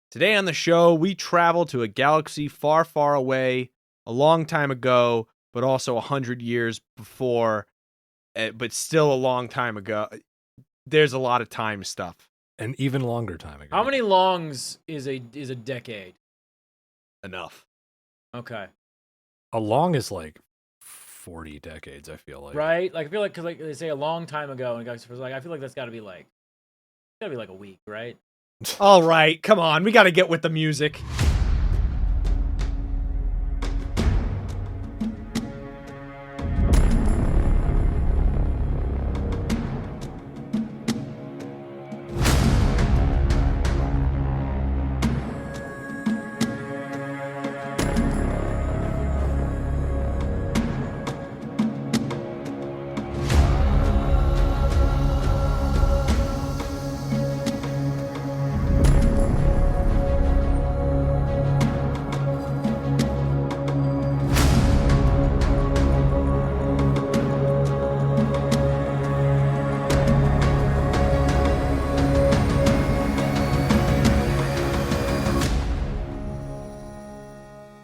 Today on the show, we travel to a galaxy far, far away, a long time ago, but also 100 years before, but still a long time ago. There's a lot of time stuff. An even longer time ago. How many longs is a decade? Enough. Okay. A long is like 40 decades, I feel like. Right? Like I feel like because like they say a long time ago, and guys like I feel like that's got to be like a week, right? All right, come on. We got to get with the music.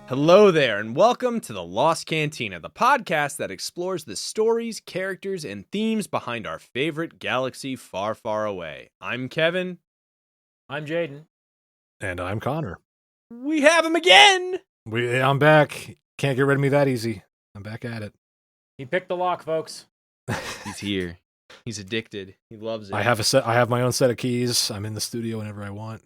Hello there, and welcome to the Lost Cantina, the podcast that explores the stories, characters, and themes behind our favorite galaxy far, far away. I'm Kevin. I'm Jaden. And I'm Connor. We have him again! I'm back. Can't get rid of me that easy. I'm back at it. He picked the lock, folks. He's here. He's addicted. He loves it. I have my own set of keys. I'm in the studio whenever I want.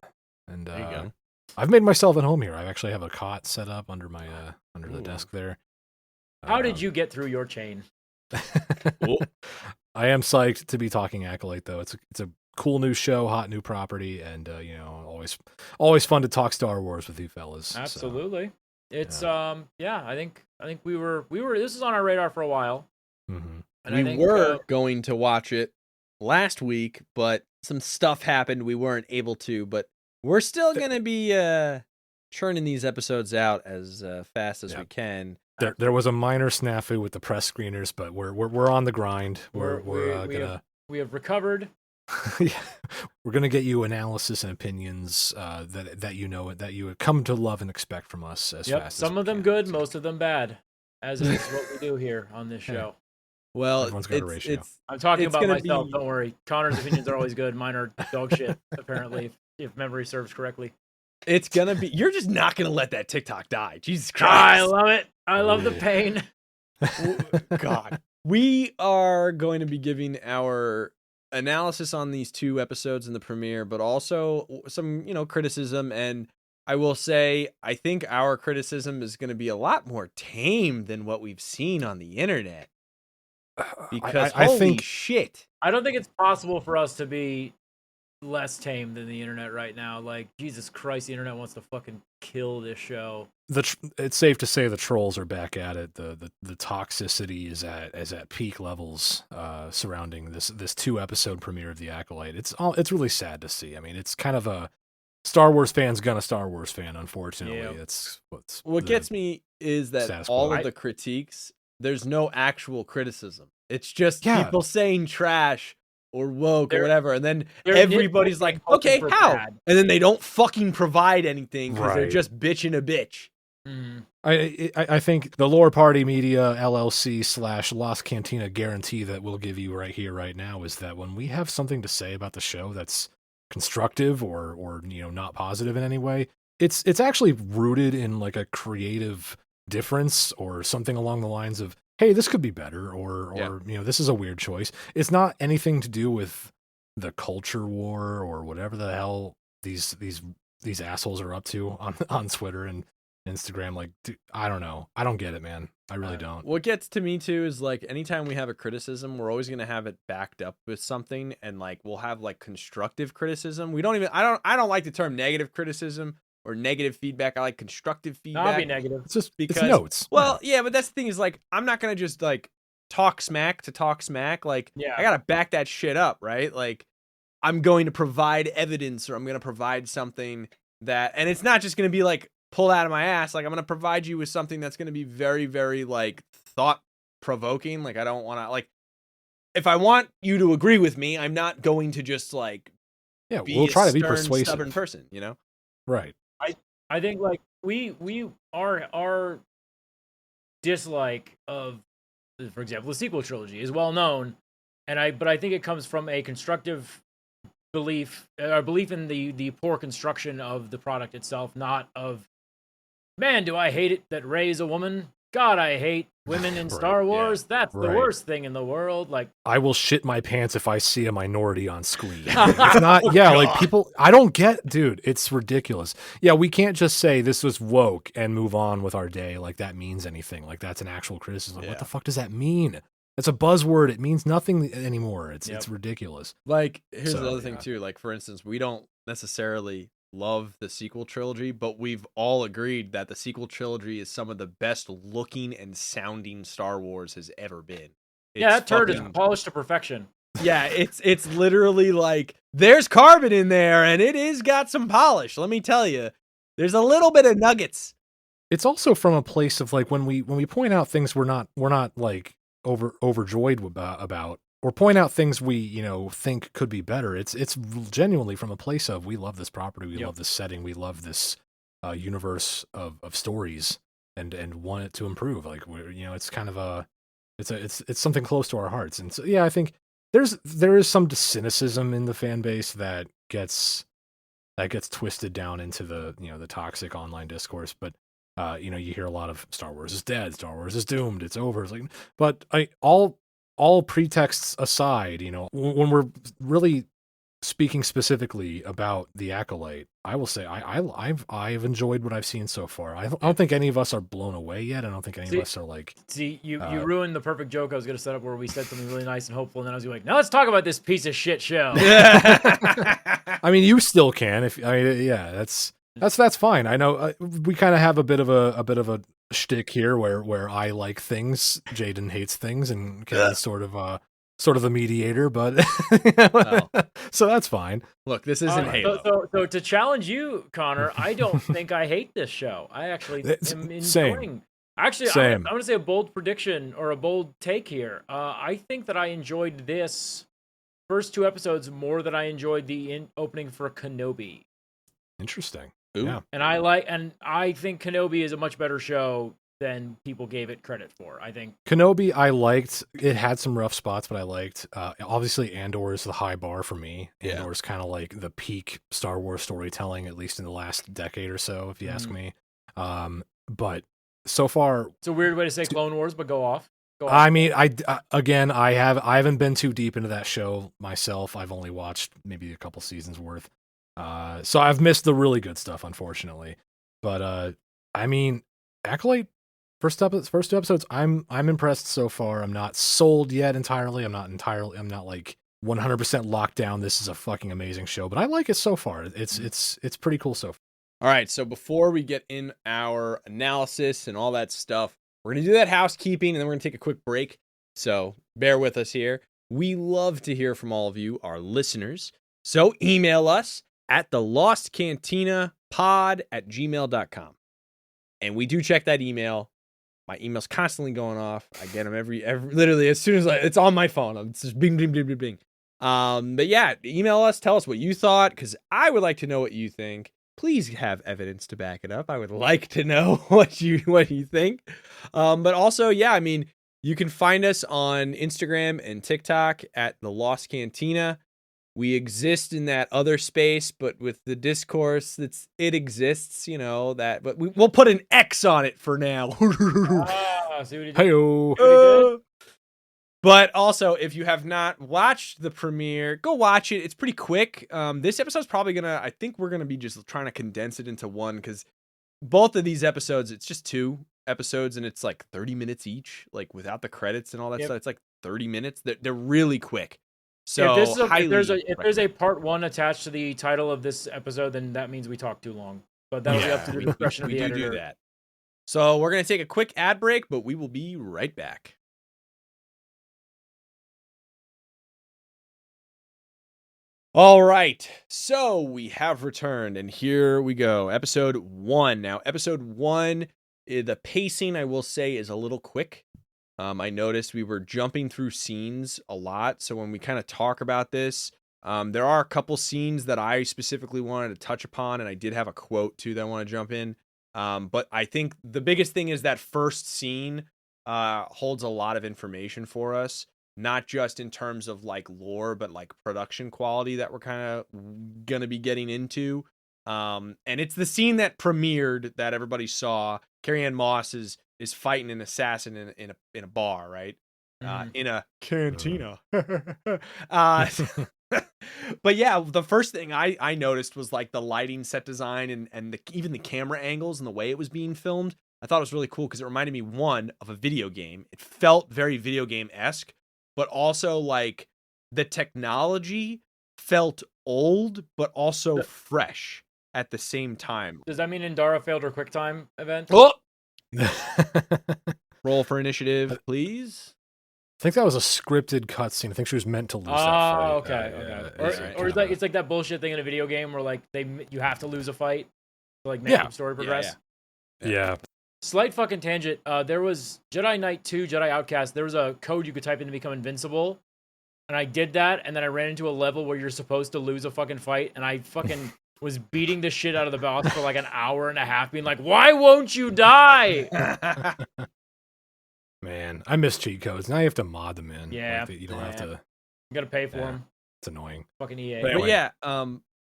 And There you go. I've made myself at home here. I actually have a cot set up under my under the desk there. How did you get through your chain? I am psyched to be talking ACOLYTE though. It's a cool new show, hot new property, and always fun to talk Star Wars with you fellas. Absolutely. So, it's I think we were this is on our radar for a while. Mm-hmm. And we I think, were going to watch it last week, but some stuff happened. We weren't able to, but we're still going to be churning these episodes out as fast as we can. There was a minor snafu with the press screeners, but we're on the grind. We have recovered. We're gonna get you analysis and opinions that you would come to love and expect from us as fast. Some as of them good, most of them bad, as is what we do here on this show. Well, everyone's got a ratio. I'm talking about myself. Don't worry. Connor's opinions are always good. Mine are dog shit. Apparently, if memory serves correctly. It's gonna be. You're just not gonna let that TikTok die. Jesus Christ! I love it. I love the pain. God, we are going to be giving our analysis on these two episodes in the premiere, but also some, criticism. And I will say, I think our criticism is going to be a lot more tame than what we've seen on the internet. Because holy shit, I don't think it's possible for us to be less tame than the internet right now. Like, Jesus Christ, the internet wants to fucking kill this show. It's safe to say the trolls are back at it. The toxicity is at peak levels surrounding this 2-episode premiere of the ACOLYTE. It's really sad to see. I mean, it's kind of a Star Wars fan's gonna Star Wars fan, unfortunately. Yeah. What gets me is that all of the critiques, there's no actual criticism. It's just people saying trash or woke or whatever, and then everybody's like, okay, how? Bad. And then they don't fucking provide anything because they're just bitching a bitch. Mm. I think the Lore Party Media LLC / Lost Cantina guarantee that we'll give you right here, right now, is that when we have something to say about the show that's constructive or not positive in any way, it's actually rooted in like a creative difference or something along the lines of, hey, this could be better, or this is a weird choice. It's not anything to do with the culture war or whatever the hell these assholes are up to on Twitter and Instagram. Like, dude, I don't know. I don't get it, man. I really don't. What gets to me too is like anytime we have a criticism, we're always gonna have it backed up with something, and like we'll have like constructive criticism. I don't like the term negative criticism or negative feedback. I like constructive feedback. Not be negative. It's just because it's notes. Well, yeah, but that's the thing is like I'm not gonna just like talk smack to talk smack. Like I gotta back that shit up, right? Like I'm going to provide evidence, or I'm gonna provide something that, and it's not just gonna be like pull out of my ass. Like I'm gonna provide you with something that's gonna be very, very like thought provoking. Like I don't want to like if I want you to agree with me, I'm not going to just like we'll try to be persuasive, stubborn person, Right. I think like we our dislike of, for example, the sequel trilogy is well known, but I think it comes from a constructive belief in the poor construction of the product itself, not of, man, do I hate it that Rey is a woman. God, I hate women in Star Wars. That's the worst thing in the world. Like, I will shit my pants if I see a minority on screen. It's not, like people, I don't get, dude, it's ridiculous. Yeah, we can't just say this was woke and move on with our day like that means anything. Like that's an actual criticism. What the fuck does that mean? That's a buzzword. It means nothing anymore. It's ridiculous. Like, here's the other thing too. Like, for instance, we don't necessarily love the sequel trilogy, but we've all agreed that the sequel trilogy is some of the best looking and sounding Star Wars has ever been. That turd is polished to perfection. Yeah, it's literally like there's carbon in there and it is got some polish. Let me tell you, there's a little bit of nuggets. It's also from a place of like when we point out things we're not like overjoyed about, or point out things we think could be better. It's genuinely from a place of we love this property, we love this setting, we love this universe of stories, and want it to improve. Like it's kind of it's something close to our hearts. And so I think there is some cynicism in the fan base that gets twisted down into the the toxic online discourse. But you hear a lot of Star Wars is dead, Star Wars is doomed, it's over. It's like, but all pretexts aside, when we're really speaking specifically about the Acolyte, I will say I've enjoyed what I've seen so far. I don't think any of us are blown away yet. I don't think any of us are like. See, you ruined the perfect joke I was going to set up where we said something really nice and hopeful, and then I was like, now let's talk about this piece of shit show. I mean, you still can that's fine. I know we kind of have a bit of a shtick here where I like things, Jaden hates things, and Kevin's sort of the mediator, but so that's fine. Look, this isn't Halo. So to challenge you, Connor, I don't think I hate this show. I actually am enjoying. Actually, I'm going to say a bold prediction or a bold take here. I think that I enjoyed this first 2 episodes more than I enjoyed the opening for Kenobi. Interesting. Ooh. Yeah. And I think Kenobi is a much better show than people gave it credit for. I think Kenobi I liked. It had some rough spots, but I liked. Obviously, Andor is the high bar for me. Andor is kind of like the peak Star Wars storytelling, at least in the last decade or so, if you ask me. But so far, it's a weird way to say Clone Wars, but go off. I mean, I haven't been too deep into that show myself. I've only watched maybe a couple seasons worth. So I've missed the really good stuff, unfortunately. But I mean, Acolyte. First 2 episodes, I'm impressed so far. I'm not sold yet entirely. I'm not like 100% locked down. This is a fucking amazing show, but I like it so far. It's pretty cool so far. All right, so before we get in our analysis and all that stuff, we're going to do that housekeeping and then we're going to take a quick break. So bear with us here. We love to hear from all of you, our listeners. So email us at thelostcantinapod@gmail.com. And we do check that email. My email's constantly going off. I get them every literally as soon as it's on my phone. It's just bing, bing, bing, bing, bing. But yeah, email us. Tell us what you thought, because I would like to know what you think. Please have evidence to back it up. I would like to know what you think. But also, yeah, I mean, you can find us on Instagram and TikTok at The Lost Cantina. We exist in that other space, but with the discourse, it exists, but we'll put an X on it for now. See what you did? Hey-o. But also, if you have not watched the premiere, go watch it. It's pretty quick. This episode's probably I think we're going to be just trying to condense it into one, because both of these episodes, it's just 2 episodes and it's like 30 minutes each, like without the credits and all that stuff. It's like 30 minutes. They're really quick. So if there's a part 1 attached to the title of this episode, then that means we talked too long. But that'll be up to the discretion of the editor. We do that. So we're going to take a quick ad break, but we will be right back. All right, so we have returned, and here we go. Episode 1. Now, episode 1, the pacing, I will say, is a little quick. I noticed we were jumping through scenes a lot, so when we kind of talk about this, There are a couple scenes that I specifically wanted to touch upon, and I did have a quote too that I want to jump in. But I think the biggest thing is that first scene holds a lot of information for us, not just in terms of like lore, but like production quality that we're kind of gonna be getting into. And it's the scene that premiered that everybody saw. Carrie-Anne Moss is fighting an assassin in a bar, right? In a cantina. But yeah, the first thing I noticed was like the lighting, set design, and even the camera angles and the way it was being filmed. I thought it was really cool because it reminded me, one, of a video game. It felt very video game-esque, but also like the technology felt old, but also fresh at the same time. Does that mean Indara failed her QuickTime event? Oh! Roll for initiative, please. I think that was a scripted cutscene. I think she was meant to lose that fight. Okay. Or it's like that bullshit thing in a video game where like you have to lose a fight to like make the story progress. Yeah. Slight fucking tangent. There was Jedi Knight 2, Jedi Outcast. There was a code you could type in to become invincible. And I did that, and then I ran into a level where you're supposed to lose a fucking fight, and I fucking was beating the shit out of the boss for like an hour and a half, being like, why won't you die? Man, I miss cheat codes. Now you have to mod them in. Yeah. Like, you don't have to. You gotta pay for them. It's annoying. Fucking EA. But yeah,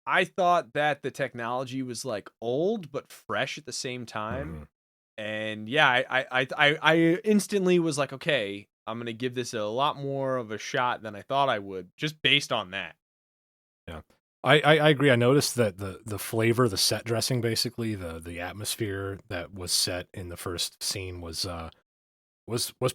I thought that the technology was like old but fresh at the same time. And yeah, I instantly was like, okay, I'm gonna give this a lot more of a shot than I thought I would, just based on that. Yeah, I agree. I noticed that the flavor, the set dressing, basically the atmosphere that was set in the first scene was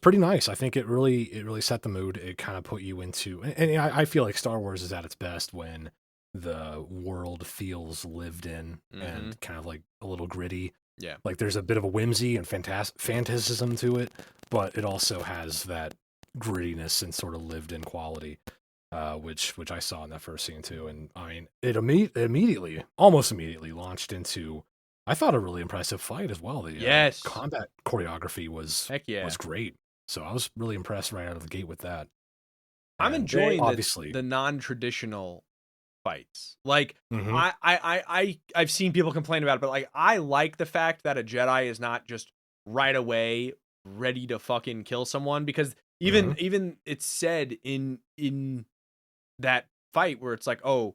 pretty nice. I think it really set the mood. It kind of put you into, and I feel like Star Wars is at its best when the world feels lived in and kind of like a little gritty. Yeah, like there's a bit of a whimsy and fantasism to it, but it also has that grittiness and sort of lived in quality, which I saw in that first scene too. And I mean, it almost immediately launched into, I thought, a really impressive fight as well. The combat choreography was great. So I was really impressed right out of the gate with that. I'm enjoying the non-traditional fights. Like I've seen people complain about it, but like I like the fact that a Jedi is not just right away ready to fucking kill someone, because even it's said in that fight where it's like, oh,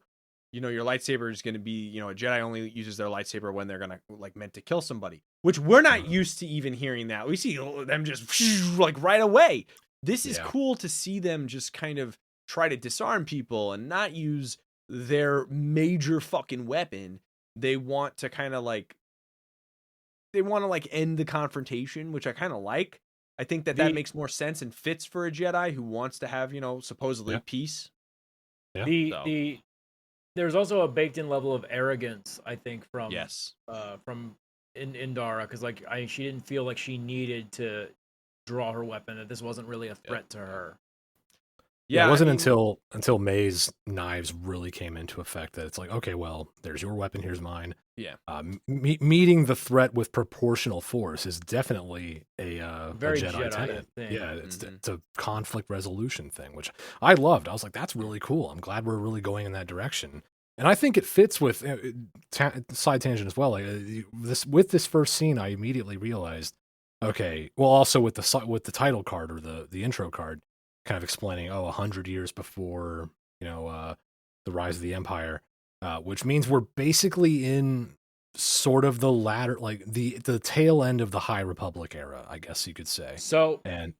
you know, your lightsaber is going to be, you know, a Jedi only uses their lightsaber when they're going to like meant to kill somebody, which we're not used to even hearing that. We see them just like right away. This is cool to see them just kind of try to disarm people and not use their major fucking weapon. They want to kind of like, end the confrontation, which I kind of like. I think that makes more sense and fits for a Jedi who wants to have, you know, supposedly peace. Yeah. There's also a baked in level of arrogance, I think, from Indara, because like she didn't feel like she needed to draw her weapon, that this wasn't really a threat to her. Yeah, it wasn't until May's knives really came into effect that it's like, okay, well, there's your weapon, here's mine. Yeah. Meeting the threat with proportional force is definitely a very Jedi tenet. thing. Yeah, it's a conflict resolution thing, which I loved. I was like, that's really cool. I'm glad we're really going in that direction. And I think it fits with side tangent as well. Like this first scene, I immediately realized, okay, well, also with the title card or the intro card, kind of explaining, 100 years before, you know, the rise of the Empire, which means we're basically in sort of the latter, like the tail end of the High Republic era, I guess you could say. So, and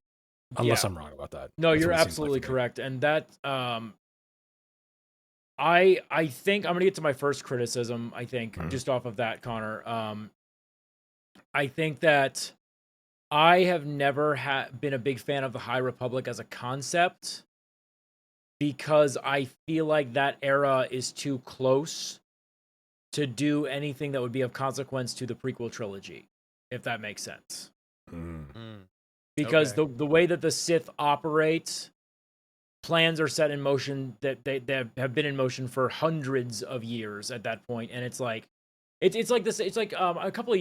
unless I'm wrong about that. No, you're absolutely correct. And that, I think I'm gonna get to my first criticism. I think just off of that, Connor. I think that I have never been a big fan of the High Republic as a concept, because I feel like that era is too close to do anything that would be of consequence to the prequel trilogy, if that makes sense. Because the way that the Sith operate, plans are set in motion that they have been in motion for hundreds of years at that point, and it's like like this. It's like a couple of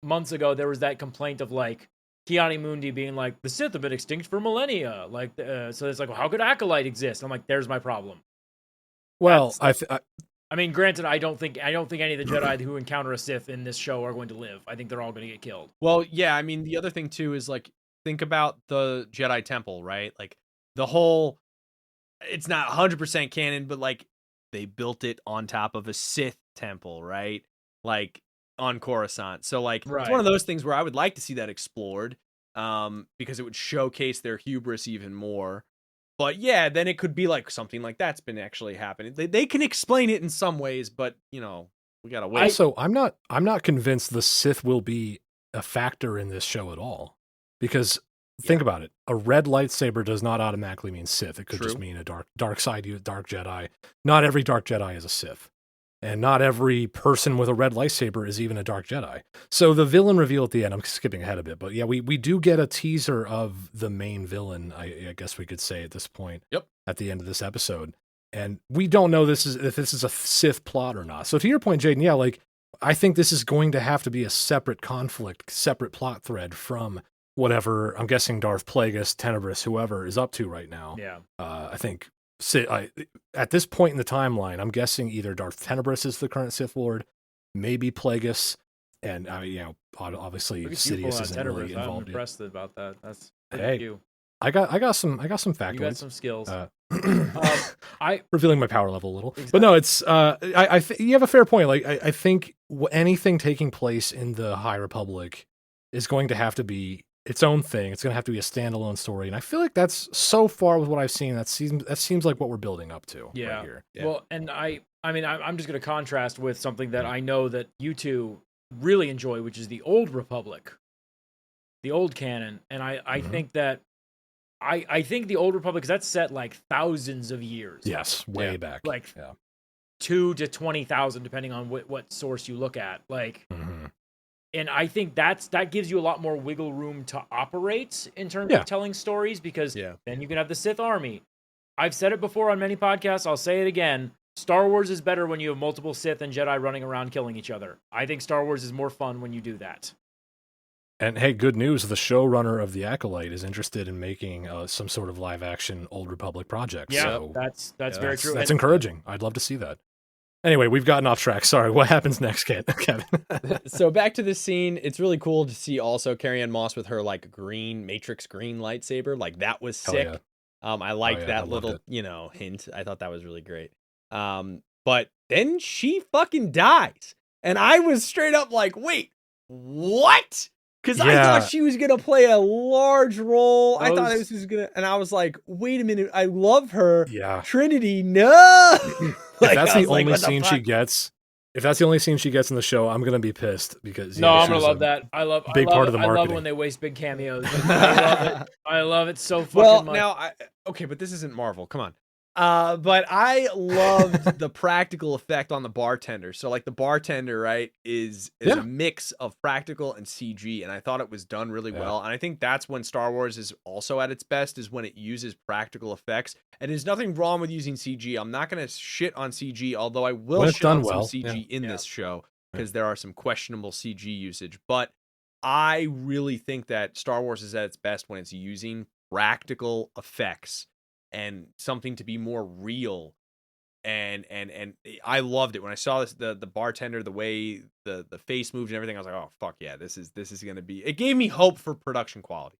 months ago there was that complaint of like Kiani Mundi being like, the Sith have been extinct for millennia. Like, so it's like, well, how could ACOLYTE exist? I'm like, there's my problem. Well, I mean, granted, I don't think any of the Jedi who encounter a Sith in this show are going to live. I think they're all going to get killed. Well, yeah, I mean, the other thing too is like, think about the Jedi Temple, right? Like the whole, it's not 100% canon, but like they built it on top of a Sith temple, right? Like on Coruscant. So like, it's one of those things where I would like to see that explored, because it would showcase their hubris even more. But yeah, then it could be like something like that's been actually happening. They can explain it in some ways, but you know, we gotta wait. Also, I'm not convinced the Sith will be a factor in this show at all. Because think about it, a red lightsaber does not automatically mean Sith. It could just mean a dark side, dark Jedi. Not every dark Jedi is a Sith. And not every person with a red lightsaber is even a dark Jedi. So the villain reveal at the end, I'm skipping ahead a bit, but yeah, we do get a teaser of the main villain, I guess we could say at this point. Yep. At the end of this episode. And we don't know if this is a Sith plot or not. So to your point, Jaden, yeah, like, I think this is going to have to be a separate conflict, separate plot thread from whatever, I'm guessing Darth Plagueis, Tenebris, whoever is up to right now. Yeah. I think at this point in the timeline, I'm guessing either Darth Tenebris is the current Sith Lord, maybe Plagueis, and obviously Sidious isn't really involved. I'm impressed about that. That's you. I got some factoids. You got some skills. Revealing my power level a little, but no, it's you have a fair point. Like I think anything taking place in the High Republic is going to have to be its own thing. It's going to have to be a standalone story, and I feel like that's so far with what I've seen. That seems like what we're building up to. Yeah. Right here. Yeah. Well, and I mean, I'm just going to contrast with something that I know that you two really enjoy, which is the Old Republic, the old canon, and I think that. I think the Old Republic, because that's set like thousands of years. Yes, way back. Like 2 to 20,000, depending on what source you look at. Like, and I think that gives you a lot more wiggle room to operate in terms of telling stories, because then you can have the Sith army. I've said it before on many podcasts. I'll say it again. Star Wars is better when you have multiple Sith and Jedi running around killing each other. I think Star Wars is more fun when you do that. And hey, good news, the showrunner of the Acolyte is interested in making some sort of live-action Old Republic project. Yeah, so that's very true. That's encouraging. I'd love to see that. Anyway, we've gotten off track. Sorry, what happens next, Kevin? So back to this scene, it's really cool to see also Carrie-Anne Moss with her like Matrix green lightsaber. Like that was sick. Yeah. I liked that little, hint. I thought that was really great. But then she fucking dies. And I was straight up like, wait, what? Because I thought she was going to play a large role. I thought this was going to, and I was like, wait a minute. I love her. Yeah. Trinity, no. If that's the only scene she gets, if that's the only scene she gets in the show, I'm going to be pissed because I'm going to love that. I love part of the marketing. I love it when they waste big cameos. I love it so fucking much. Now, okay, but this isn't Marvel. Come on. But I loved the practical effect on the bartender. So like the bartender, right, is a mix of practical and CG, and I thought it was done really well. And I think that's when Star Wars is also at its best, is when it uses practical effects. And there's nothing wrong with using CG. I'm not going to shit on CG, although I will shit on some CG in this show, because there are some questionable CG usage. But I really think that Star Wars is at its best when it's using practical effects and something to be more real. And I loved it when I saw this, the bartender, the way the face moved and everything. I was like, oh fuck yeah, this is going to be, it gave me hope for production quality.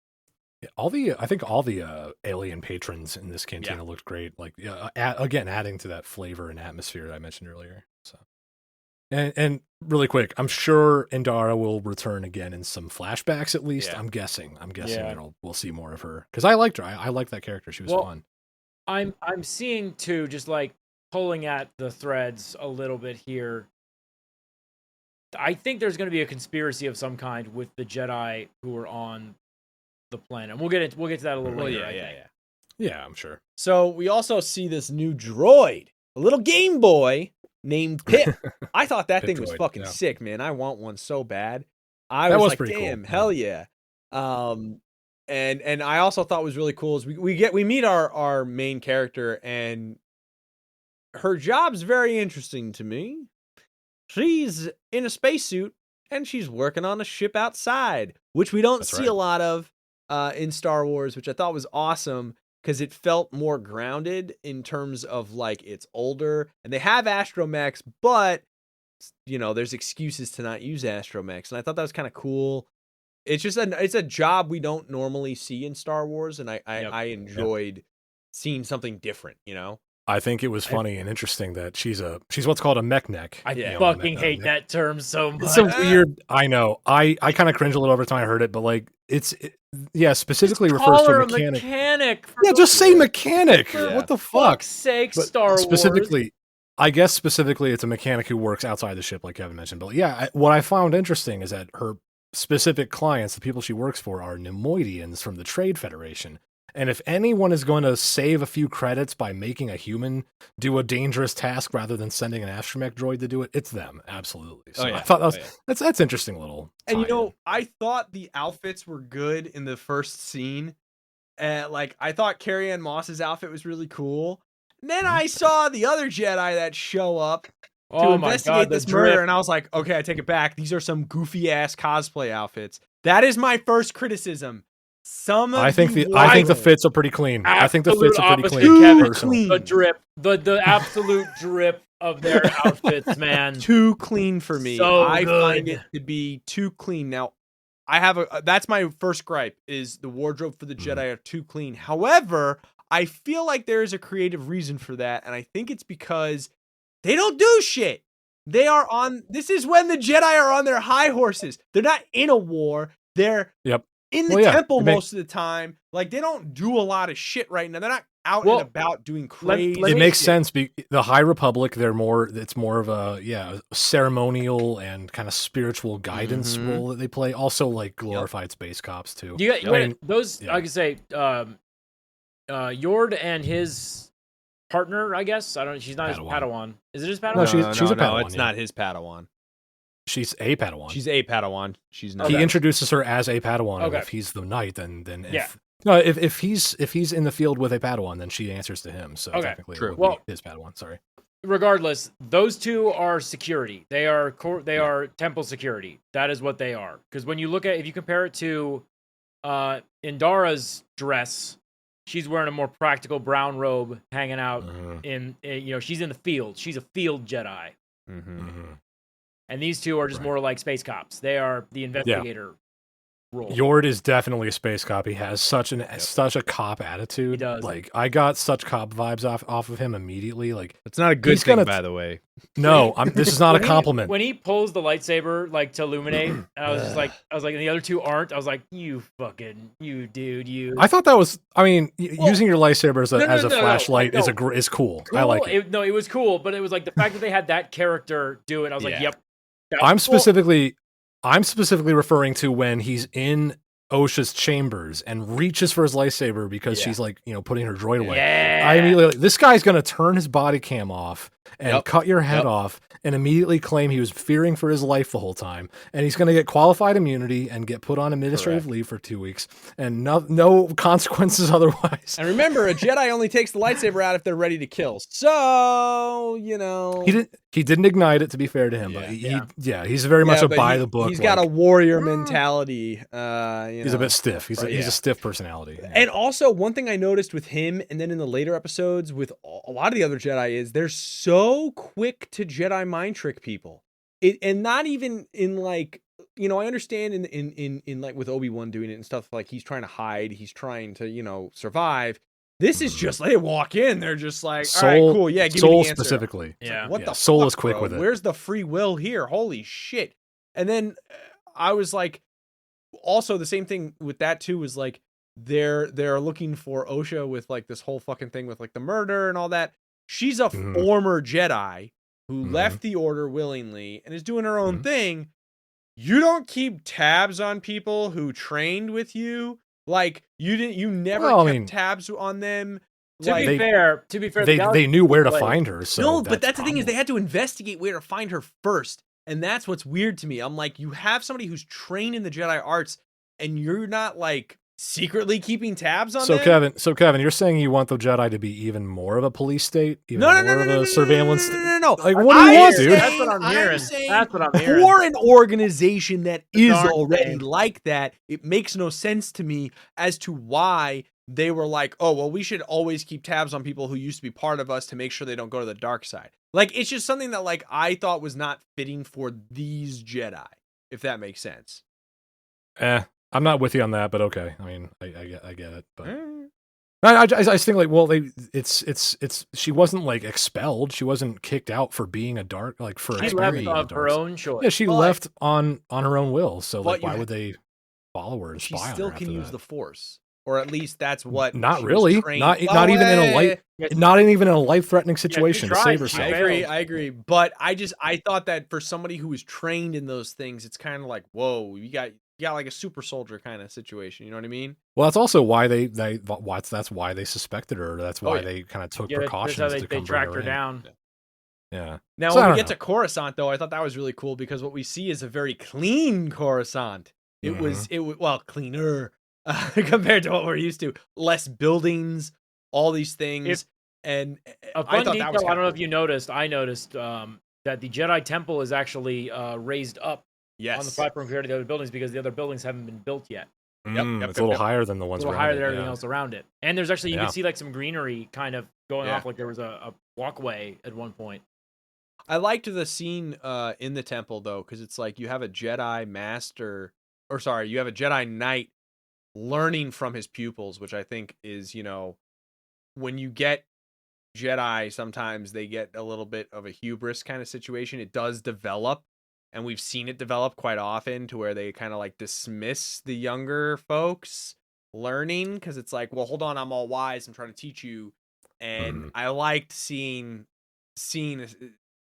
Yeah, I think all the alien patrons in this cantina looked great. Like, again, adding to that flavor and atmosphere that I mentioned earlier. So, and really quick, I'm sure Indara will return again in some flashbacks at least. I'm guessing we'll see more of her, because I liked her. I liked that character. She was fun. I'm seeing too, just like pulling at the threads a little bit here. I think there's going to be a conspiracy of some kind with the Jedi who are on the planet. We'll get to that a little later. Yeah, I'm sure. So we also see this new droid, a little Game Boy named Pip. I thought that thing was fucking sick, man. I want one so bad. I was like, damn, cool. Hell yeah. And I also thought was really cool is we meet our main character, and her job's very interesting to me. She's in a spacesuit and she's working on a ship outside, which we don't see a lot of in Star Wars, which I thought was awesome. because it felt more grounded in terms of like it's older and they have astromechs, but there's excuses to not use astromechs, and I thought that was kind of cool. It's just it's a job we don't normally see in Star Wars, and I enjoyed seeing something different. I think it was funny and interesting that she's what's called a mech neck. I fucking hate that term so much. It's so weird. I know. I kind of cringe a little every time I heard it, but like specifically refers to a mechanic. Yeah, just say mechanic. Yeah. What the fuck? Fuck's sake, Star Wars. Specifically, I guess it's a mechanic who works outside the ship, like Kevin mentioned. But yeah, what I found interesting is that her specific clients, the people she works for, are Nemoidians from the Trade Federation. And if anyone is going to save a few credits by making a human do a dangerous task rather than sending an astromech droid to do it, it's them. Absolutely. So I thought that's interesting little. And I thought the outfits were good in the first scene. Like I thought Carrie-Anne Moss's outfit was really cool. And then I saw the other Jedi that show up to investigate this murder, and I was like, okay, I take it back. These are some goofy ass cosplay outfits. That is my first criticism. I think the fits are pretty clean. I think the fits are pretty clean. The drip, the absolute drip of their outfits, man. Too clean for me. I good. Find it to be too clean. Now, that's my first gripe, is the wardrobe for the Jedi are too clean. However, I feel like there is a creative reason for that, and I think it's because they don't do shit. This is when the Jedi are on their high horses. They're not in a war. They're in the temple most of the time. Like, they don't do a lot of shit right now. They're not out and about doing crazy. It makes sense. The High Republic, it's more of a ceremonial and kind of spiritual guidance role that they play. Also, like glorified space cops too. I can say, Yord and his partner, I guess. I don't. She's not his Padawan. Is it his Padawan? No, she's a Padawan. No, it's not his Padawan. She's a Padawan. She's a Padawan. She's not. He introduces her as a Padawan. Okay. And if he's the knight, then if he's in the field with a Padawan, then she answers to him. So technically, it would be his Padawan. Sorry. Regardless, those two are security. They are temple security. That is what they are. Because when you look at, if you compare it to Indara's dress, she's wearing a more practical brown robe, hanging out in she's in the field. She's a field Jedi. And these two are just more like space cops. They are the investigator role. Yord is definitely a space cop. He has such a cop attitude. He does. Like, I got such cop vibes off of him immediately. Like, it's not a good thing, by the way. No, this is not a compliment. When he pulls the lightsaber like to illuminate, and I was like, and the other two aren't. I was like, you dude. I thought that was. I mean, using your lightsaber as a flashlight is cool. I like it. It was cool, but it was like the fact that they had that character do it. I was like, yep. I'm specifically referring to when he's in Osha's chambers and reaches for his lightsaber because she's like, putting her droid away. I immediately, this guy's going to turn his body cam off and cut your head off and immediately claim he was fearing for his life the whole time. And he's going to get qualified immunity and get put on administrative leave for 2 weeks and no consequences otherwise. And remember, a Jedi only takes the lightsaber out if they're ready to kill. So, He didn't ignite it, to be fair to him, but he's very much a by the book. He's got a warrior mentality. He's a bit stiff. He's a stiff personality. And also, one thing I noticed with him, and then in the later episodes with a lot of the other Jedi, is they're so quick to Jedi mind trick people. And not even in like, I understand in like with Obi-Wan doing it and stuff, like he's trying to hide, he's trying to, survive. This is just, they walk in, they're just like, all right, cool, give me the answer. Specifically. Like, what the Soul fuck, is quick bro? with it. Where's the free will here? Holy shit. And then I was like, also the same thing with that too, is like, they're looking for Osha with like this whole fucking thing with like the murder and all that. She's a former Jedi who left the order willingly and is doing her own thing. You don't keep tabs on people who trained with you. Like, you never kept tabs on them. To be fair, they knew where to find her. So no, but that's the thing, is they had to investigate where to find her first. And that's what's weird to me. I'm like, you have somebody who's trained in the Jedi arts and you're not like secretly keeping tabs on them? Kevin, you're saying you want the Jedi to be even more of a police state? More of a surveillance state? No. Like, what do you want, dude? That's what I'm hearing. That's what I'm hearing. For an organization that is already like that, it makes no sense to me as to why they were like, oh, well, we should always keep tabs on people who used to be part of us to make sure they don't go to the dark side. Like, it's just something that, like, I thought was not fitting for these Jedi, if that makes sense. I'm not with you on that, but okay. I mean, I get it, but I just think like, well, it's she wasn't like expelled. She wasn't kicked out for being a dark, like for she left of her own choice. Yeah, she left on her own will. So like, why would they follow her and spy on her? She still can use the Force, or at least that's what. Not really. Not even in a life. Not even in a life-threatening situation to save herself. I agree. But I thought that for somebody who was trained in those things, it's kind of like, whoa, you got like a super soldier kind of situation. You know what I mean? Well, that's also why that's why they suspected her. That's why they kind of took precautions that's how to they come tracked her in. down. Yeah. Now, so when we get to Coruscant, though, I thought that was really cool because what we see is a very clean Coruscant. It was well, cleaner compared to what we're used to. Less buildings, all these things. And a fun detail, I don't know if you noticed, I noticed that the Jedi Temple is actually raised up on the platform compared to the other buildings because the other buildings haven't been built yet. It's a little higher than the ones around it. A little higher than everything else around it. And there's actually, you can see like some greenery kind of going off, like there was a walkway at one point. I liked the scene in the temple, though, because it's like you have a Jedi master, or sorry, you have a Jedi Knight learning from his pupils, which I think is, when you get Jedi, sometimes they get a little bit of a hubris kind of situation. It does develop, and we've seen it develop quite often to where they kind of like dismiss the younger folks learning because it's like, well, hold on, I'm all wise, I'm trying to teach you. And I liked seeing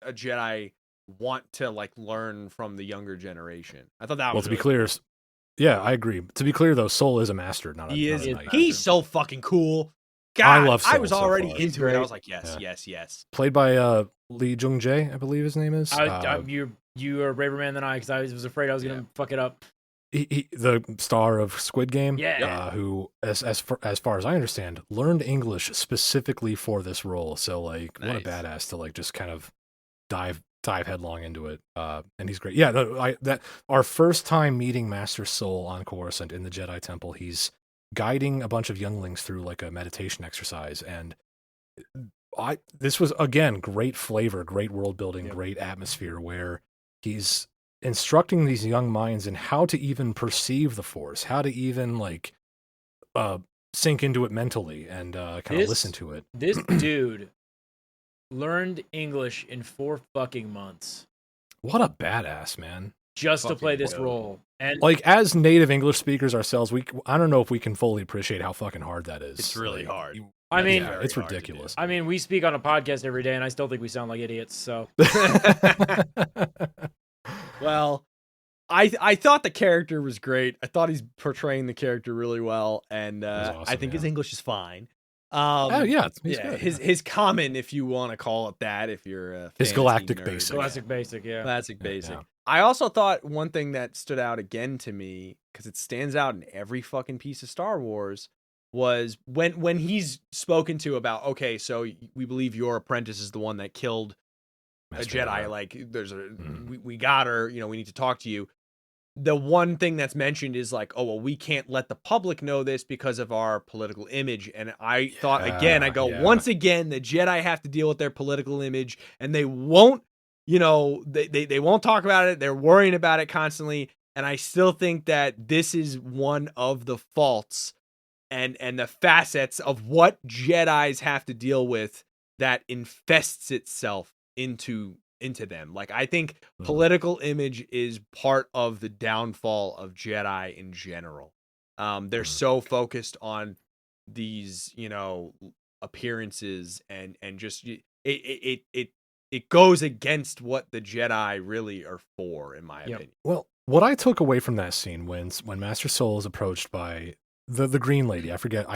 a Jedi want to like learn from the younger generation. I thought that was to be clear. Cool. Yeah, I agree. To be clear, though, Soul is a master, not a knight. He's so fucking cool. God, I love Soul. I was already into it. I was like, yes. Played by Lee Jung-jae, I believe his name is. You are a braver man than I, because I was afraid I was going to fuck it up. He, the star of Squid Game, who, as far as I understand, learned English specifically for this role. So, like, what a badass to like just kind of dive headlong into it. And he's great. Yeah, our first time meeting Master Soul on Coruscant in the Jedi Temple, he's guiding a bunch of younglings through like a meditation exercise, and this was again great flavor, great world building, great atmosphere, where he's instructing these young minds in how to even perceive the Force, how to even like sink into it mentally and kind of listen to it. This dude learned English in 4 fucking months. What a badass, man. Just to play this role. And like, as native English speakers ourselves, I don't know if we can fully appreciate how fucking hard that is. It's really hard. I mean, it's ridiculous. I mean, we speak on a podcast every day, and I still think we sound like idiots, so. Well, I thought the character was great. I thought he's portraying the character really well, and awesome, I think his English is fine. He's good. His common, if you want to call it that, if you're a his galactic nerd. basic. Classic basic. Classic basic. Yeah. I also thought one thing that stood out again to me, because it stands out in every fucking piece of Star Wars, was when he's spoken to about, okay, so we believe your apprentice is the one that killed a Jedi. Like, there's we got her. We need to talk to you. The one thing that's mentioned is like, oh, well, we can't let the public know this because of our political image. And I thought, again, once again, the Jedi have to deal with their political image, and they won't, they won't talk about it. They're worrying about it constantly. And I still think that this is one of the faults and the facets of what Jedis have to deal with that infests itself into them. Like, I think political image is part of the downfall of Jedi in general. They're so focused on these, appearances and just it goes against what the Jedi really are for, in my opinion. Well, what I took away from that scene when Master Soul is approached by the green lady, I forget,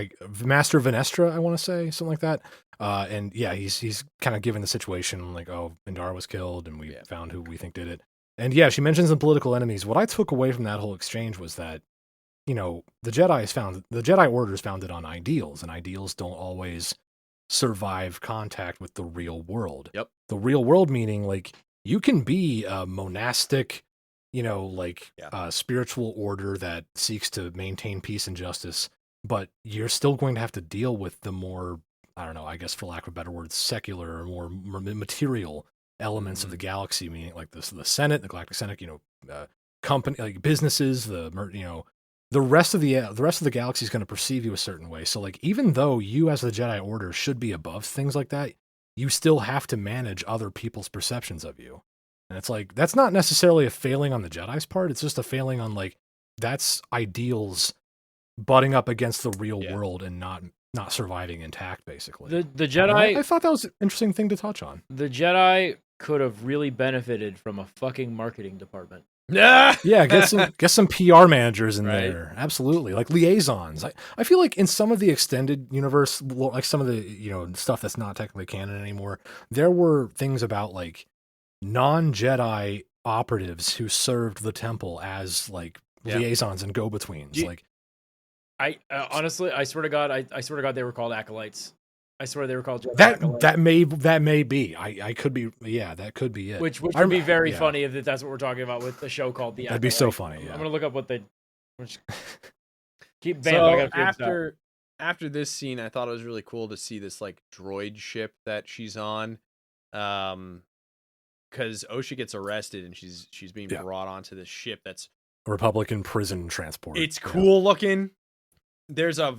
Master Venestra, I want to say, something like that. And yeah, he's kind of given the situation like, oh, Indar was killed and we found who we think did it. And yeah, she mentions the political enemies. What I took away from that whole exchange was that, the Jedi Order is founded on ideals, and ideals don't always survive contact with the real world. Yep. The real world meaning, like, you can be a monastic, spiritual order that seeks to maintain peace and justice, but you're still going to have to deal with the more, I don't know, I guess for lack of a better word, secular or more material elements of the galaxy, meaning like the Senate, the Galactic Senate, company, like businesses, the rest of the galaxy is going to perceive you a certain way. So like, even though you as the Jedi Order should be above things like that, you still have to manage other people's perceptions of you. And it's like, that's not necessarily a failing on the Jedi's part. It's just a failing on like, that's ideals butting up against the real world and not surviving intact, basically. The Jedi, I thought that was an interesting thing to touch on. The Jedi could have really benefited from a fucking marketing department. Yeah, get some PR managers in there. Absolutely. Like liaisons. I feel like in some of the extended universe, like some of the, stuff that's not technically canon anymore, there were things about like non-Jedi operatives who served the temple as like liaisons and go-betweens. I honestly, I swear to God, I swear to God, they were called acolytes. I swear they were called Jedi acolytes. That may be. I could be. Yeah, that could be it. Which would be very funny if that's what we're talking about with the show called The Acolyte. That'd be so funny. Yeah. I'm gonna look up what they. Keep so after this scene, I thought it was really cool to see this like droid ship that she's on, because Osha gets arrested and she's being brought onto this ship that's a Republican prison transport. It's cool looking. There's a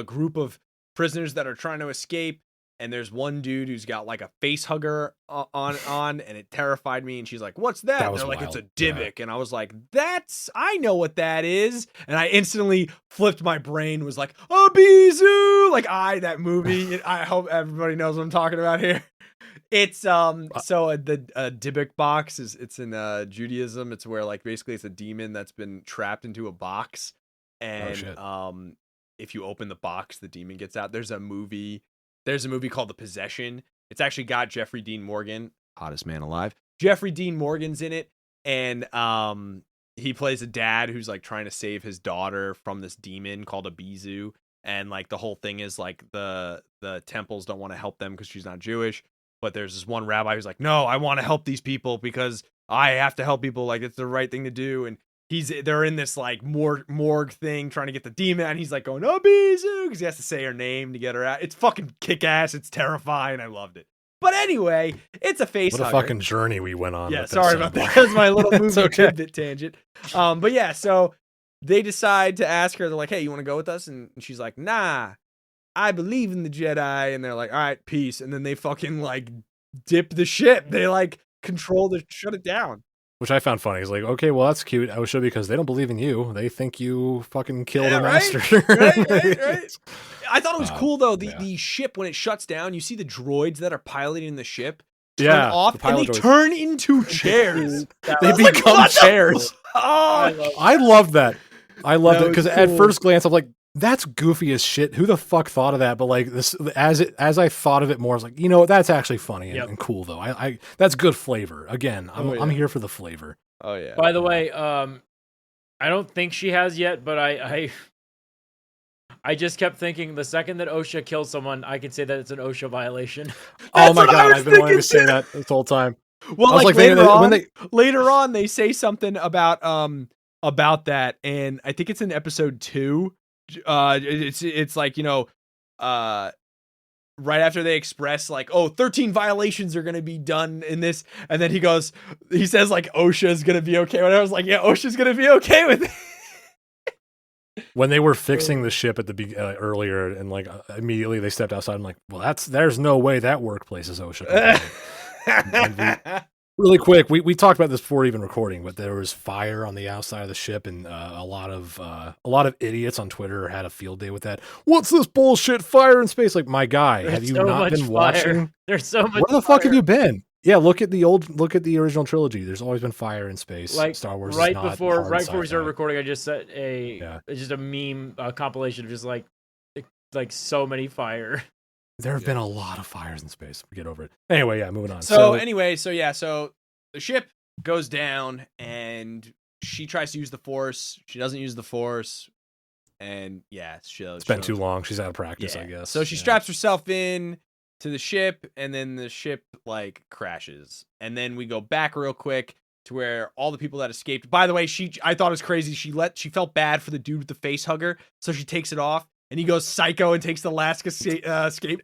group of prisoners that are trying to escape, and there's one dude who's got like a face hugger on, and it terrified me. And she's like, "What's that?" And they're like, "It's a Dybbuk," and I was like, I know what that is. And I instantly flipped my brain, was like, "A Bizu!" Like that movie. I hope everybody knows what I'm talking about here. It's so the Dybbuk box it's in Judaism. It's where like basically it's a demon that's been trapped into a box, and if you open the box, the demon gets out. There's a movie called The Possession. It's actually got Jeffrey Dean Morgan, hottest man alive. Jeffrey Dean Morgan's in it, and he plays a dad who's like trying to save his daughter from this demon called a Bizu. And like the whole thing is like the temples don't want to help them because she's not Jewish. But there's this one rabbi who's like, "No, I want to help these people because I have to help people. Like it's the right thing to do." And they're in this like morgue thing trying to get the demon, and he's like going, "Oh, Bizu," because he has to say her name to get her out. It's fucking kick ass. It's terrifying. I loved it. But anyway, it's a face hugger. What a fucking journey we went on. Yeah, sorry about that. That was my little movie tidbit tangent. But yeah, so they decide to ask her. They're like, "Hey, you want to go with us?" And she's like, "Nah, I believe in the Jedi." And they're like, "All right, peace." And then they fucking like dip the ship. They like shut it down. Which I found funny. He's like, "Okay, well, that's cute, Osha, because they don't believe in you. They think you fucking killed a master." Right. I thought it was cool, though. The ship, when it shuts down, you see the droids that are piloting the ship turn off, and they turn into chairs. They become chairs. I love that. I loved it, because at first glance, I'm like, that's goofy as shit. Who the fuck thought of that? But like this, as I thought of it more, I was like, that's actually funny and cool though. I that's good flavor. Again, I'm here for the flavor. Oh yeah. By the way, I don't think she has yet, but I just kept thinking the second that Osha kills someone, I could say that it's an Osha violation. Oh my god, I've been wanting to say that this whole time. Well, like later on, they say something about that, and I think it's in episode 2. It's like, right after they express like, 13 violations are going to be done in this. And then he says like, Osha is going to be okay. And I was like, yeah, Osha's going to be okay with it. When they were fixing the ship at the earlier, and like immediately they stepped outside, I'm like, well, there's no way that workplace is Osha. Really quick, we talked about this before even recording, but there was fire on the outside of the ship, and a lot of idiots on Twitter had a field day with that. What's this bullshit? Fire in space? Like, my guy, have you not been watching? There's so much. Where the fuck have you been? Yeah, look at the original trilogy. There's always been fire in space. Like Star Wars. Right before we started recording, I just set it's just a meme compilation of just like so many fire. There have been a lot of fires in space. Get over it. Anyway, moving on. So the ship goes down, and she tries to use the Force. She doesn't use the Force, and it's been too long. She's out of practice, I guess. So she straps herself in to the ship, and then the ship like crashes. And then we go back real quick to where all the people that escaped. By the way, I thought it was crazy. She felt bad for the dude with the face hugger, so she takes it off. And he goes psycho and takes the last escape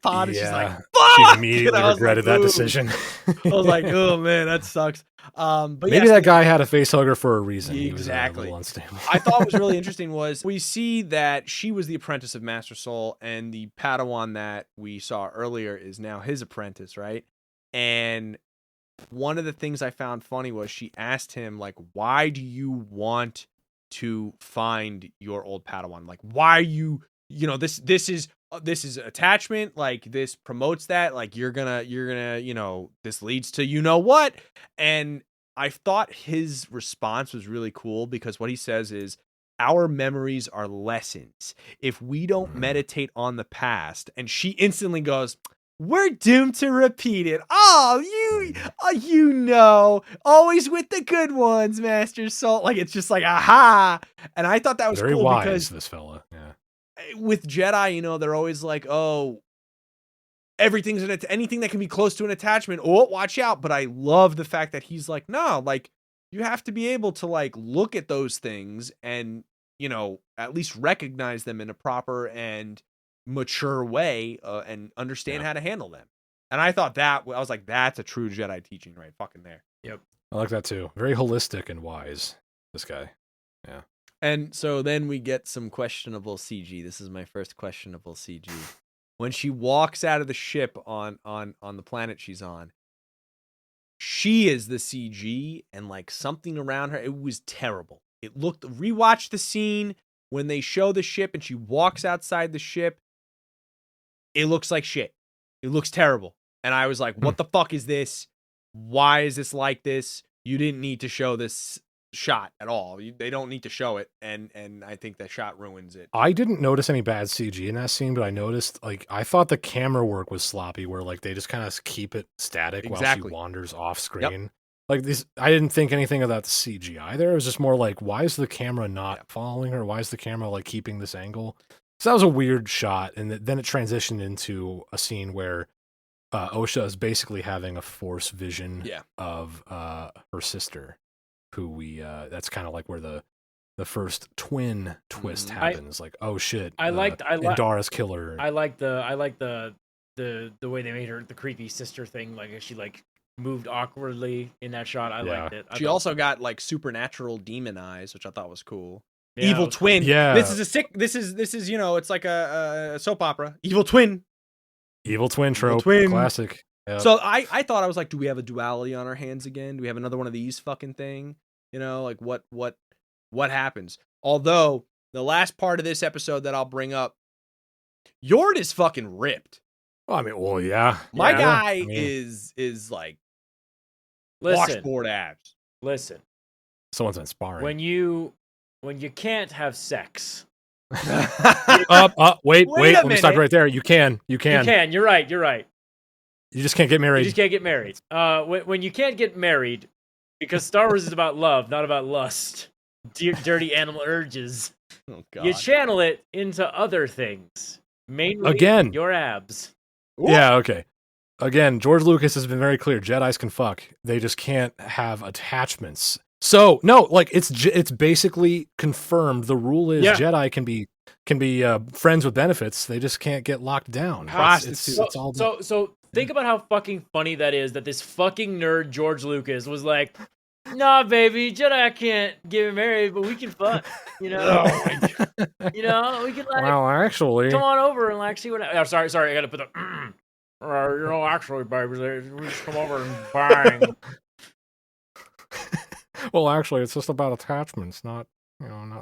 pod. And she's like, fuck! She immediately regretted that Ooh. decision. I was like, oh man, that sucks. But maybe that guy had a face hugger for a reason. Exactly. He was unstable. I thought what was really interesting was we see that she was the apprentice of Master Soul, and the Padawan that we saw earlier is now his apprentice, right? And one of the things I found funny was she asked him, like, why do you want to find your old Padawan? Like, why are you... this is attachment, like this promotes that, like you're gonna this leads to what. And I thought his response was really cool, because what he says is, our memories are lessons if we don't meditate on the past. And she instantly goes, we're doomed to repeat it. Always with the good ones, Master Soul. Like, it's just like, aha. And I thought that was very cool, wise, because this fella. Yeah. With Jedi, they're always like, oh, everything's anything that can be close to an attachment. Oh, watch out. But I love the fact that he's like, no, like, you have to be able to like look at those things and, at least recognize them in a proper and mature way, and understand how to handle them. And I thought I was like, that's a true Jedi teaching right fucking there. Yep. I like that too. Very holistic and wise, this guy. Yeah. And so then we get some questionable CG. This is my first questionable CG. When she walks out of the ship on the planet she's on, she is the CG, and like something around her, it was terrible. It looked, rewatch the scene when they show the ship and she walks outside the ship. It looks like shit. It looks terrible. And I was like, what the fuck is this? Why is this like this? You didn't need to show this shot at all. They don't need to show it, and I think that shot ruins it. I didn't notice any bad CG in that scene, but I noticed, like, I thought the camera work was sloppy, where like they just kind of keep it static while she wanders off screen. Yep. Like this, I didn't think anything about the CG either. It was just more like, why is the camera not following her? Why is the camera like keeping this angle? So that was a weird shot, and then it transitioned into a scene where Osha is basically having a force vision of her sister, who that's kind of like where the first twin twist happens. Like, oh shit, Indara's killer. I like the way they made her the creepy sister thing. Like, she like moved awkwardly in that shot. I liked it. She also got like supernatural demon eyes, which I thought was cool. Yeah, evil twin. Yeah, this is it's like a soap opera. Evil twin trope. Classic. Yep. So I thought, I was like, do we have a duality on our hands again? Do we have another one of these fucking thing? Like what happens? Although the last part of this episode that I'll bring up, Yord is fucking ripped. Well, I mean, yeah. My guy is like washboard abs. Listen, someone's inspiring. When you can't have sex. Wait, let me stop right there. You can. You're right. You just can't get married. When you can't get married, because Star Wars is about love, not about lust, dirty animal urges. Oh, God. You channel it into other things. Mainly again, your abs. Ooh. Yeah, okay. Again, George Lucas has been very clear. Jedis can fuck. They just can't have attachments. So no, like it's basically confirmed. The rule is Jedi can be friends with benefits. They just can't get locked down. So think about how fucking funny that is. That this fucking nerd George Lucas was like, "Nah, baby, Jedi can't get married, but we can fuck." We can like. Well, actually, come on over and like see what. Oh, sorry, I got to put the. Actually, baby, we just come over and bang. Well, actually, it's just about attachments, not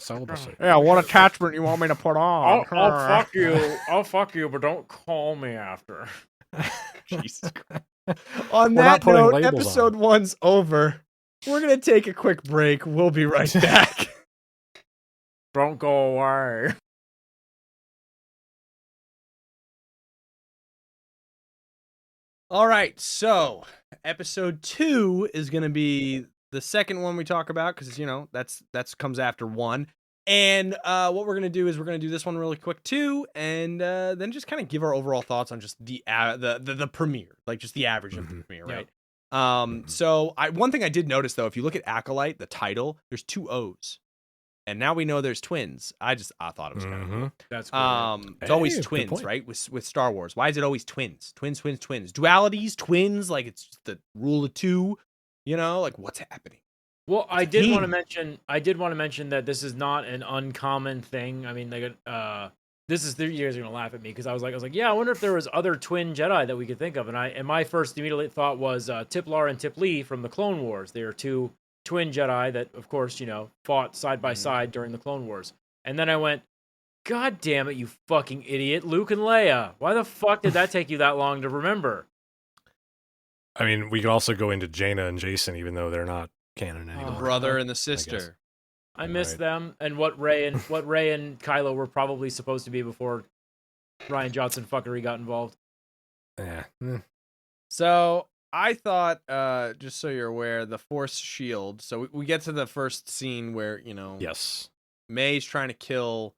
celibacy. Yeah, what attachment you want me to put on? I'll fuck you. I'll fuck you, but don't call me after. Jesus Christ. On that note, episode 1's over. We're going to take a quick break. We'll be right back. Don't go away. All right, so episode 2 is going to be the second one we talk about, because that's comes after 1. And what we're gonna do is we're gonna do this one really quick too, and then just kind of give our overall thoughts on just the premiere, like just the average of the premiere, right? So one thing I did notice though, if you look at Acolyte, the title, there's 2 O's. And now we know there's twins. I thought it was kind of cool. That's cool. It's always twins, right? With Star Wars. Why is it always twins? Twins. Dualities, twins, like it's the rule of 2, like what's happening? Well, I did want to mention that this is not an uncommon thing. I mean, you guys are gonna laugh at me because I was like, yeah, I wonder if there was other twin Jedi that we could think of. And my first immediate thought was Tiplar and Tip Lee from the Clone Wars. They are 2 twin Jedi that, of course, fought side by side during the Clone Wars. And then I went, God damn it, you fucking idiot, Luke and Leia. Why the fuck did that take you that long to remember? I mean, we could also go into Jaina and Jason, even though they're not canon anymore. The brother and the sister. I miss them, and what Rey and Kylo were probably supposed to be before Rian Johnson fuckery got involved. Yeah. So I thought, just so you're aware, the Force shield. So we get to the first scene where yes, May's trying to kill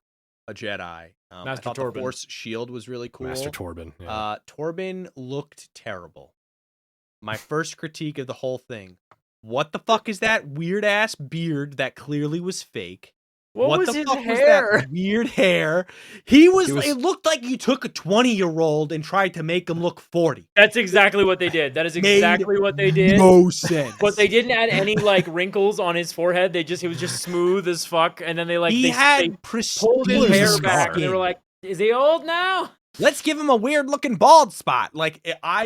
a Jedi. Master Torben. The Force shield was really cool. Master Torben. Yeah. Torben looked terrible. My first critique of the whole thing. What the fuck is that weird ass beard that clearly was fake? What was the his fuck hair? Was that weird hair? He was. It looked like you took a 20-year-old and tried to make him look 40. That's exactly what they did. That is exactly what they did. No sense. But they didn't add any wrinkles on his forehead. He was just smooth as fuck. And then they pulled his hair back. And they were like, "Is he old now? Let's give him a weird looking bald spot."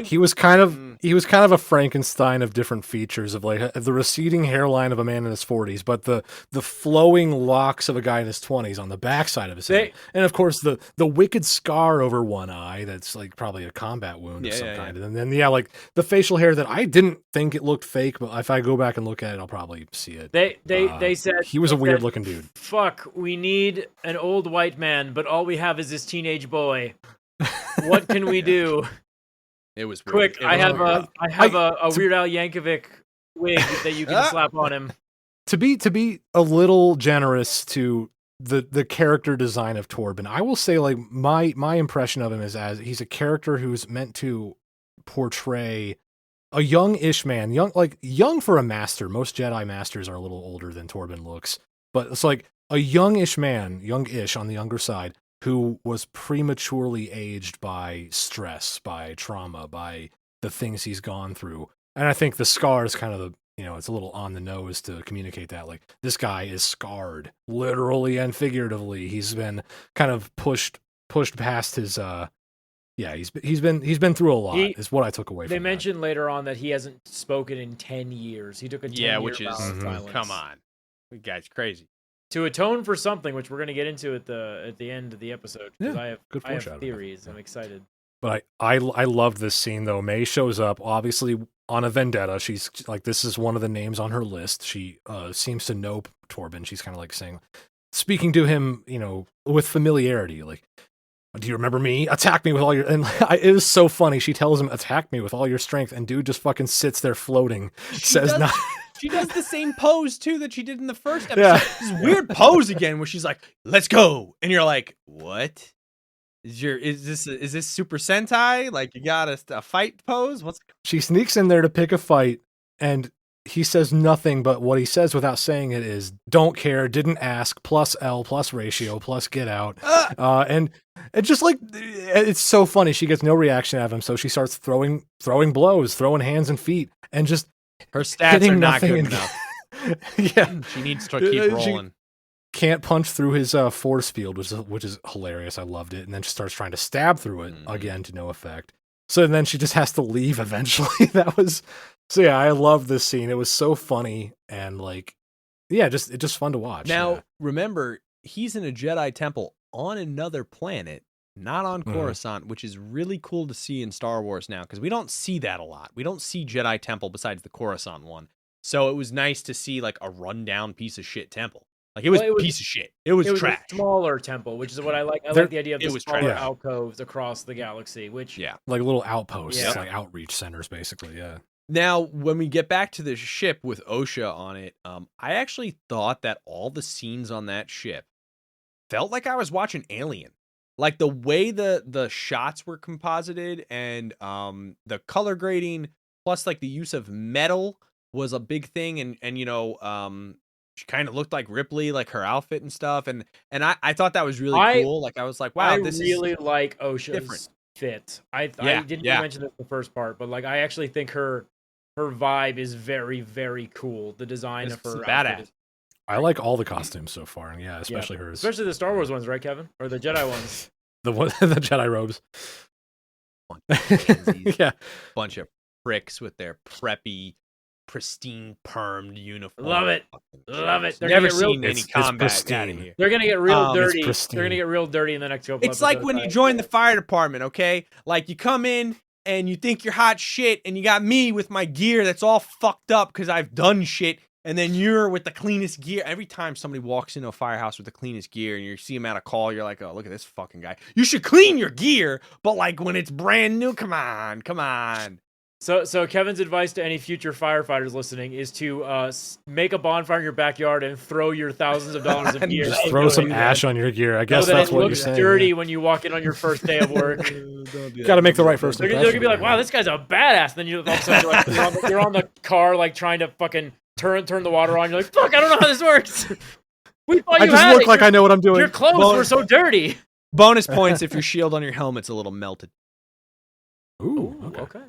He was kind of a Frankenstein of different features of the receding hairline of a man in his 40s, but the flowing locks of a guy in his 20s on the backside of his head, and of course the wicked scar over one eye that's probably a combat wound of some kind, and then the facial hair that I didn't think it looked fake, but if I go back and look at it, I'll probably see it. They said he was a weird looking dude. Fuck, we need an old white man, but all we have is this teenage boy. What can we do? It was weird. Quick. I have a Weird Al Yankovic wig that you can slap on him. To be a little generous to the character design of Torben, I will say my impression of him is as he's a character who's meant to portray a young-ish man, young for a master. Most Jedi masters are a little older than Torben looks, but it's like a youngish man, youngish on the younger side, who was prematurely aged by stress, by trauma, by the things he's gone through. And I think the scar is kind of it's a little on the nose to communicate that. This guy is scarred, literally and figuratively. He's been kind of pushed past his he's been through a lot, is what I took away from They mentioned later on that he hasn't spoken in 10 years. He took a 10-year which is silence. Come on. The guy's crazy. To atone for something, which we're going to get into at the end of the episode, because I have theories. I'm excited. But I love this scene though. May shows up obviously on a vendetta. She's this is one of the names on her list. She seems to know Torben. She's kind of speaking to him, with familiarity. Do you remember me? Attack me with all your... And it was so funny. She tells him, attack me with all your strength. And dude just fucking sits there floating. She does the same pose, too, that she did in the first episode. Yeah. This weird pose again where she's like, let's go. And you're like, what? Is this Super Sentai? You got a fight pose? She sneaks in there to pick a fight, and he says nothing, but what he says without saying it is, don't care, didn't ask, plus L, plus ratio, plus get out. And it's just it's so funny. She gets no reaction out of him, so she starts throwing blows, throwing hands and feet, and just her stats are not good enough. Yeah. She needs to keep rolling. Can't punch through his force field, which is hilarious. I loved it. And then she starts trying to stab through it, again, to no effect. So then she just has to leave eventually. I love this scene. It was so funny and just fun to watch. Now, remember, he's in a Jedi temple on another planet, not on Coruscant, which is really cool to see in Star Wars now, because we don't see that a lot. We don't see Jedi temple besides the Coruscant one. So it was nice to see a rundown piece of shit temple. It was a piece of shit. It was trash. A smaller temple, which is what I like. I like the idea of the smaller alcoves across the galaxy, which little outposts, outreach centers, basically. Yeah. Now, when we get back to the ship with Osha on it, I actually thought that all the scenes on that ship felt like I was watching Alien. The way the shots were composited and the color grading plus like the use of metal was a big thing, and she kind of looked like Ripley, like her outfit and stuff, and I thought that was really cool. Like I was like, wow, this really is like Osha's different fit. I didn't even mention this in the first part, but like I actually think her vibe is very, very cool. The design of her badass. I like all the costumes so far, and especially hers. Especially the Star Wars ones, right, Kevin? Or the Jedi ones. the Jedi robes. Bunch of pricks with their preppy, pristine, permed uniform. Love it. They're never seen any combat. They're gonna get real dirty. They're gonna get real dirty in the next couple. It's like when you join the fire department, okay? Like you come in and you think you're hot shit, and you got me with my gear that's all fucked up because I've done shit. And then you're with the cleanest gear. Every time somebody walks into a firehouse with the cleanest gear and you see them at a call, you're like, oh, look at this fucking guy. You should clean your gear, but like when it's brand new, come on. So Kevin's advice to any future firefighters listening is to make a bonfire in your backyard and throw your thousands of dollars of gear. Just throw some ash on your gear. I guess that's what you're saying. It looks dirty when you walk in on your first day of work. Got to make the right first impression. They're gonna be like, wow, this guy's a badass. And then all of a sudden you're on the car like trying to fucking turn the water on. You're like, fuck, I don't know how this works. I just look like I know what I'm doing. Your clothes were so dirty. Bonus points if your shield on your helmet's a little melted. Ooh, okay.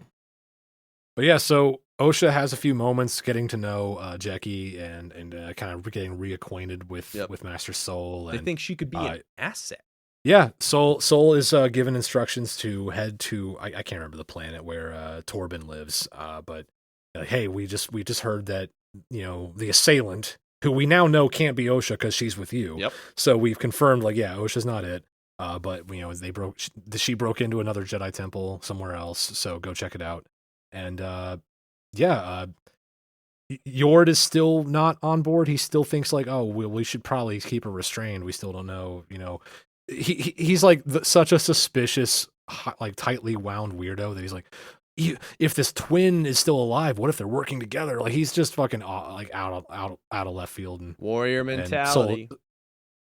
But yeah, so Osha has a few moments getting to know Jackie and kind of getting reacquainted with Master Soul. They think she could be an asset. Yeah, Soul is given instructions to head to I can't remember the planet where Torben lives, but hey, we just heard that the assailant, who we now know can't be Osha because she's with you. Yep. So we've confirmed Osha's not it. But she broke into another Jedi temple somewhere else. So go check it out. And Yord is still not on board. He still thinks like, oh, we should probably keep her restrained. We still don't know. He's like such a suspicious, like tightly wound weirdo that he's like, if this twin is still alive, what if they're working together? Like he's just fucking like out of left field and warrior mentality.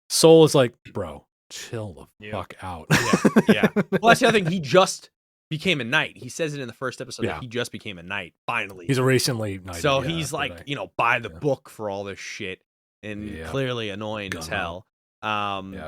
Soul is like, bro, chill the fuck out. Yeah. Well, that's the other thing. He just became a knight. He says it in the first episode that he just became a knight. Finally, he's a recently knighted. So he's like, by the book for all this shit, and clearly annoying as hell.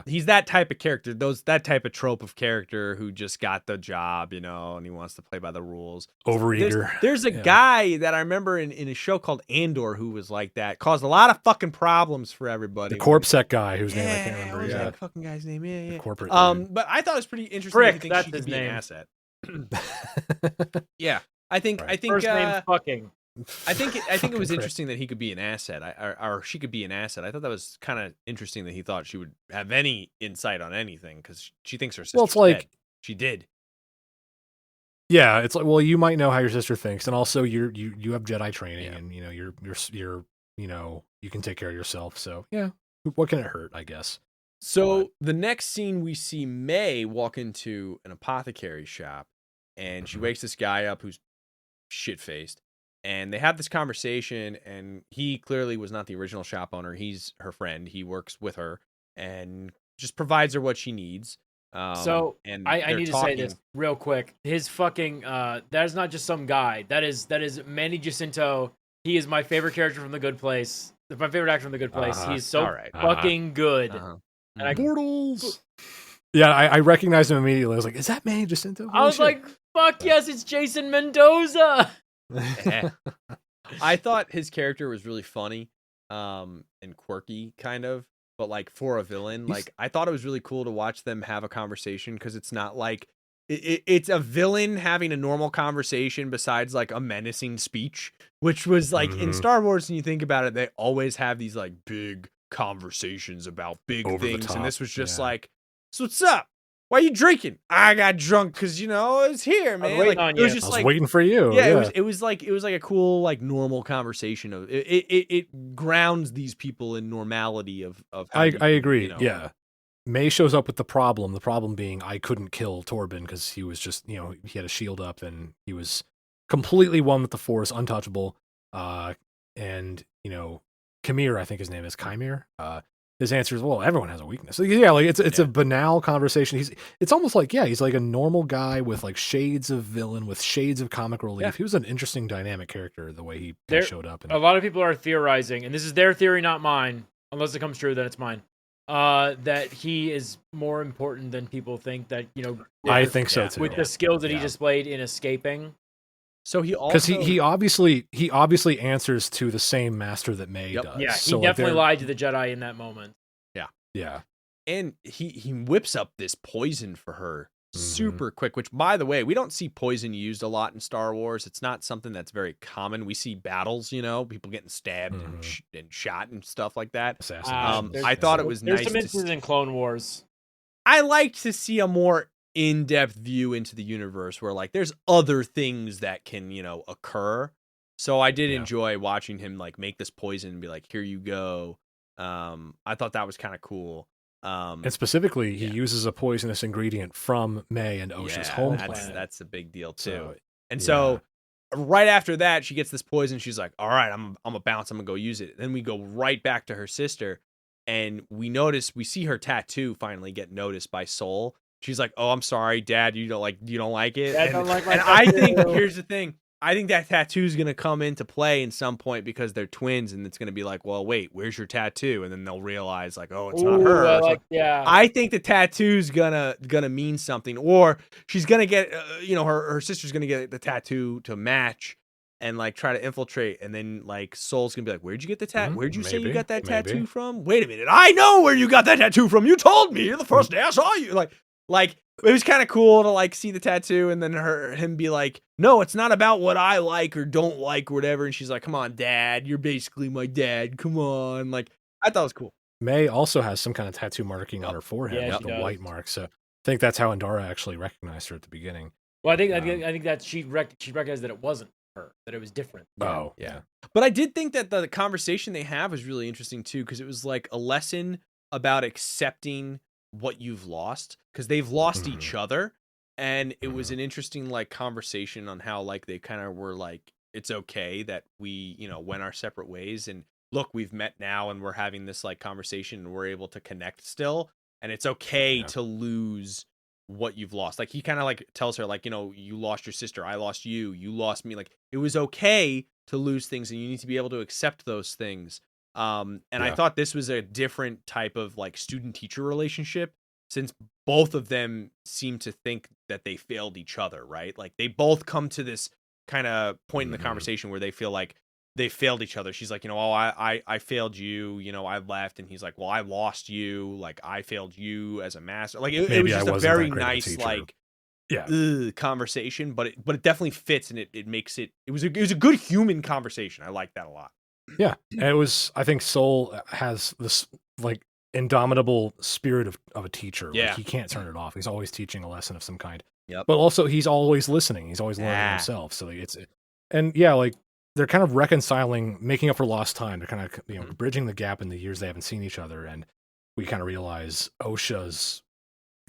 He's that type of character, that type of trope of character who just got the job, and he wants to play by the rules. Overeager. There's a guy that I remember in a show called Andor who was like that, caused a lot of fucking problems for everybody. The Corpsec guy whose name I can't remember. What was that fucking guy's name? Yeah. The corporate. But I thought it was pretty interesting. Frick, that that's she could his be name. An asset. Yeah, I think first name's fucking. I think it was interesting that he could be an asset, or she could be an asset. I thought that was kind of interesting that he thought she would have any insight on anything because she thinks her sister. Well, it's like dead. She did. Yeah, it's like, well, you might know how your sister thinks, and also you have Jedi training, and you're you can take care of yourself. So yeah, what can it hurt? I guess. So the next scene we see May walk into an apothecary shop, and she wakes this guy up who's shit-faced. And they have this conversation, and he clearly was not the original shop owner. He's her friend. He works with her and just provides her what she needs. And I need to say this real quick. His fucking that is not just some guy. That is Manny Jacinto. He is my favorite character from The Good Place. My favorite actor from The Good Place. He's so fucking good. And Portals. Yeah, I recognized him immediately. I was like, "Is that Manny Jacinto?" I was like, "Fuck yes, it's Jason Mendoza." I thought his character was really funny and quirky kind of, but like for a villain, like I thought it was really cool to watch them have a conversation because it's not like it's a villain having a normal conversation besides like a menacing speech, which was like in Star Wars, and you think about it, they always have these like big conversations about big things, and this was just like, so what's up? Why are you drinking? I got drunk because it's here, man. It was just I was waiting for you. Yeah, it was like a cool like normal conversation of it grounds these people in normality of how I agree. Yeah. May shows up with the problem. The problem being I couldn't kill Torben because he was just he had a shield up and he was completely one with the Force, untouchable. And Khmer, I think his name is Khmer. his answer is, well, everyone has a weakness. So, yeah, like it's a banal conversation. It's almost like, he's like a normal guy with like shades of villain, with shades of comic relief. Yeah. He was an interesting dynamic character the way he showed up. A lot of people are theorizing, and this is their theory, not mine. Unless it comes true, then it's mine. That he is more important than people think. That I think so too. With the skills that he displayed in escaping. So he also because he obviously answers to the same master that May does. Yeah, he so definitely lied to the Jedi in that moment. Yeah, and he whips up this poison for her super quick. Which, by the way, we don't see poison used a lot in Star Wars. It's not something that's very common. We see battles, people getting stabbed and shot and stuff like that. I thought it was nice. There's some instances in Clone Wars. I like to see a more in-depth view into the universe where like there's other things that can occur. So I did enjoy watching him like make this poison and be like, here you go. I thought that was kind of cool. And specifically he uses a poisonous ingredient from May and Osha's home planet. That's a big deal too. So right after that she gets this poison. She's like, all right, I'm gonna bounce, I'm gonna go use it. Then we go right back to her sister and we see her tattoo finally get noticed by Soul. She's like, "Oh, I'm sorry, Dad. You don't like it." Dad don't like my and I think here's the thing. I think that tattoo is gonna come into play in some point because they're twins, and it's gonna be like, "Well, wait, where's your tattoo?" And then they'll realize, like, "Oh, it's not her." I think the tattoo's gonna mean something, or she's gonna get, her sister's gonna get the tattoo to match, and like try to infiltrate, and then like Soul's gonna be like, "Where'd you get the tattoo? Where'd you say you got that tattoo from? Wait a minute, I know where you got that tattoo from. You told me the first day I saw you." Like it was kind of cool to like see the tattoo and then him be like, "No, it's not about what I like or don't like or whatever." And she's like, "Come on, Dad, you're basically my dad. Come on." Like I thought it was cool. May also has some kind of tattoo marking on her forehead, like the white mark. So I think that's how Andara actually recognized her at the beginning. Well, I think that she recognized that it wasn't her, that it was different. Oh, yeah. But I did think that the conversation they have was really interesting too, because it was like a lesson about accepting what you've lost, because they've lost each other, and it was an interesting like conversation on how like they kind of were like, it's okay that we went our separate ways, and look, we've met now and we're having this like conversation and we're able to connect still, and it's okay to lose what you've lost. Like he kind of like tells her like, you lost your sister, I lost you, you lost me. Like it was okay to lose things, and you need to be able to accept those things. I thought this was a different type of like student teacher relationship, since both of them seem to think that they failed each other, right? Like they both come to this kind of point in the conversation where they feel like they failed each other. She's like, "Oh, I failed you, I left." And he's like, "Well, I lost you. Like I failed you as a master." Like it was just a very nice like conversation, but it definitely fits, and it makes it was a good human conversation. I like that a lot. Yeah, and I think Soul has this like indomitable spirit of a teacher. Yeah, like, he can't turn it off. He's always teaching a lesson of some kind. Yep. But also he's always listening. He's always learning himself. So like, like they're kind of reconciling, making up for lost time. They're kind of bridging the gap in the years they haven't seen each other, and we kind of realize Osha's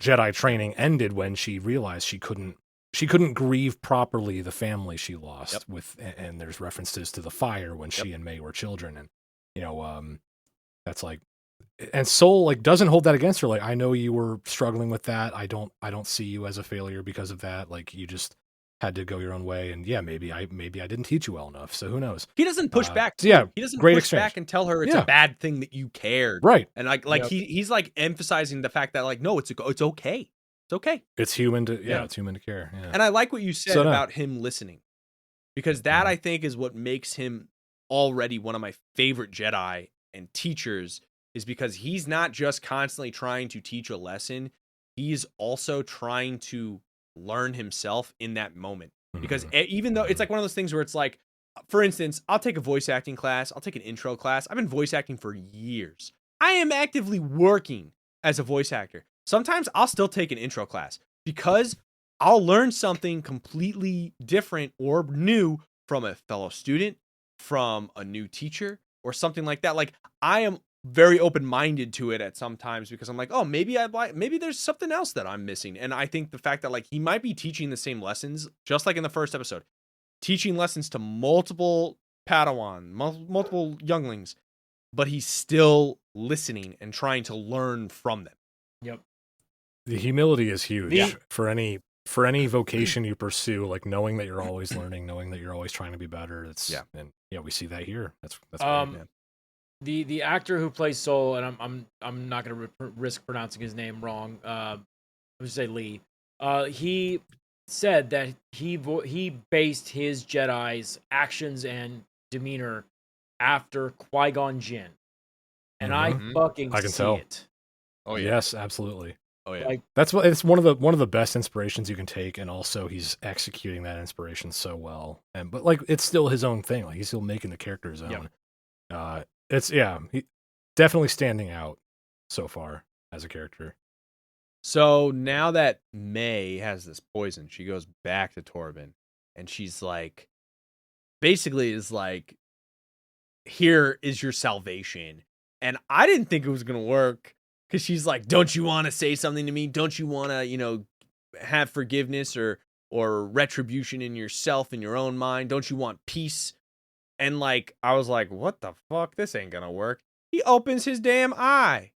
Jedi training ended when she realized she couldn't grieve properly the family she lost and there's references to the fire when she and May were children, and that's like, and Soul like doesn't hold that against her. Like, I know you were struggling with that. I don't see you as a failure because of that. Like you just had to go your own way, and maybe I didn't teach you well enough. So who knows? He doesn't push back. So yeah, he doesn't great push exchange. back and tell her it's a bad thing that you cared, right? And like he's like emphasizing the fact that like, no, it's okay. It's okay. It's human to it's human to care. Yeah. And I like what you said about him listening, because that I think is what makes him already one of my favorite Jedi and teachers, is because he's not just constantly trying to teach a lesson. He's also trying to learn himself in that moment. Because even though it's like one of those things where it's like, for instance, I'll take a voice acting class. I'll take an intro class. I've been voice acting for years. I am actively working as a voice actor. Sometimes I'll still take an intro class because I'll learn something completely different or new from a fellow student, from a new teacher, or something like that. Like I am very open-minded to it at sometimes, because I'm like, oh, maybe there's something else that I'm missing. And I think the fact that like he might be teaching the same lessons, just like in the first episode, teaching lessons to multiple Padawan, multiple younglings, but he's still listening and trying to learn from them. Yep. The humility is huge for any vocation you pursue, like knowing that you're always learning, knowing that you're always trying to be better. And we see that here. That's great, man. The actor who plays Soul, and I'm not going to risk pronouncing his name wrong. I would say Lee. He said that he based his Jedi's actions and demeanor after Qui-Gon Jinn, and I can see tell it. Oh yeah. Yes, absolutely. Oh yeah. Like, it's one of the best inspirations you can take, and also he's executing that inspiration so well. But like it's still his own thing. Like he's still making the character his own. He definitely standing out so far as a character. So now that May has this poison, she goes back to Torben, and she's like, basically is like, here is your salvation. And I didn't think it was going to work, because she's like, don't you want to say something to me? Don't you want to, have forgiveness or retribution in yourself, in your own mind? Don't you want peace? And like, I was like, what the fuck? This ain't going to work. He opens his damn eye.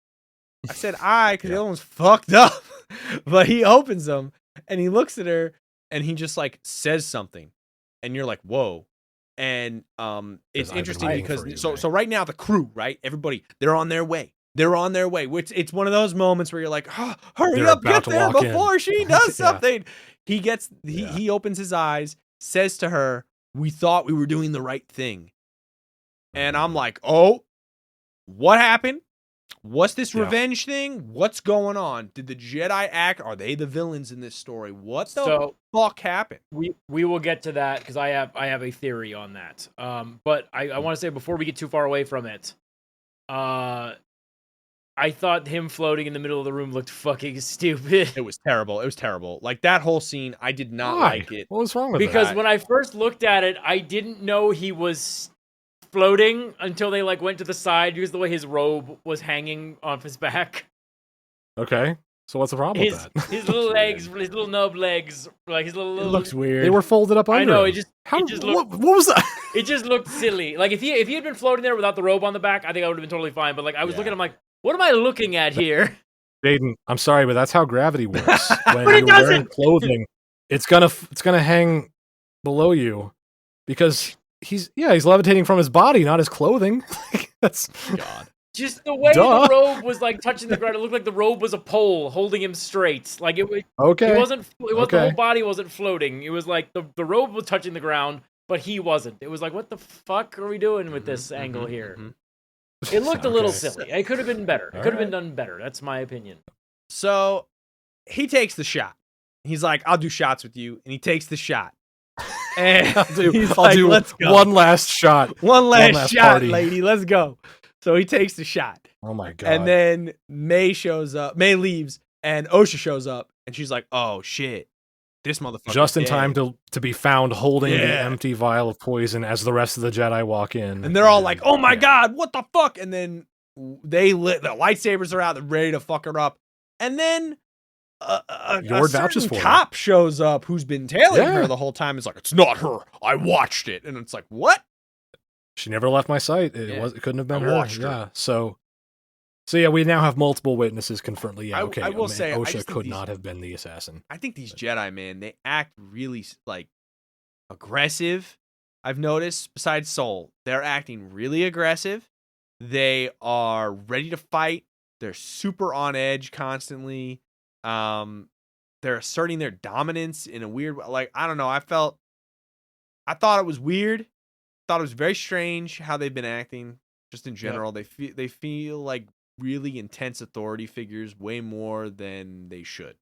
I said eye because the other one's fucked up. But he opens them and he looks at her and he just like says something. And you're like, whoa. And it's interesting because so right now the crew, right? Everybody, they're on their way. They're on their way. Which it's one of those moments where you're like, oh, hurry up, get there before she does something. He opens his eyes, says to her, we thought we were doing the right thing. And I'm like, oh, what happened? What's this revenge thing? What's going on? Did the Jedi act? Are they the villains in this story? What the fuck happened? We will get to that because I have a theory on that. But I want to say before we get too far away from it, I thought him floating in the middle of the room looked fucking stupid. It was terrible. It was terrible. Like that whole scene, I did not like it. What was wrong with Because when I first looked at it, I didn't know he was floating until they like went to the side because the way his robe was hanging off his back. Okay, so what's the problem with that? His little legs, his little nub legs, like his little. It looks weird. They were folded up under. I know. Him. What was that? It just looked silly. Like if he had been floating there without the robe on the back, I think I would have been totally fine. But like I was looking, I'm like, what am I looking at here? Jaden, I'm sorry, but that's how gravity works. When you're wearing clothing, it's gonna hang below you because he's levitating from his body, not his clothing. That's God. Just the way the robe was like touching the ground, it looked like the robe was a pole holding him straight. Like it was okay. It wasn't the whole body wasn't floating. It was like the robe was touching the ground, but he wasn't. It was like, what the fuck are we doing with this angle here? It looked a little silly. It could have been better. It could have been done better. That's my opinion. So he takes the shot. He's like, I'll do shots with you. And he takes the shot. And I'll do let's go. One last shot. One last shot, party. Lady. Let's go. So he takes the shot. Oh my God. And then May shows up. May leaves and Osha shows up. And she's like, oh shit. This motherfucker. Just in time to be found holding the empty vial of poison as the rest of the Jedi walk in. And they're all like, oh my God, what the fuck? And then the lightsabers are out. They're ready to fuck her up. And then a certain cop shows up who's been tailing her the whole time. It's like, it's not her. I watched it. And it's like, what? She never left my sight. It couldn't have been her. Yeah. So yeah, we now have multiple witnesses confirmed. Yeah, okay. I will say, Osha could not have been the assassin. I think these Jedi, man, they act really like aggressive. I've noticed. Besides Soul, they're acting really aggressive. They are ready to fight. They're super on edge constantly. They're asserting their dominance in a weird, like, I don't know. I thought it was weird. Thought it was very strange how they've been acting. Just in general, they feel like really intense authority figures way more than they should.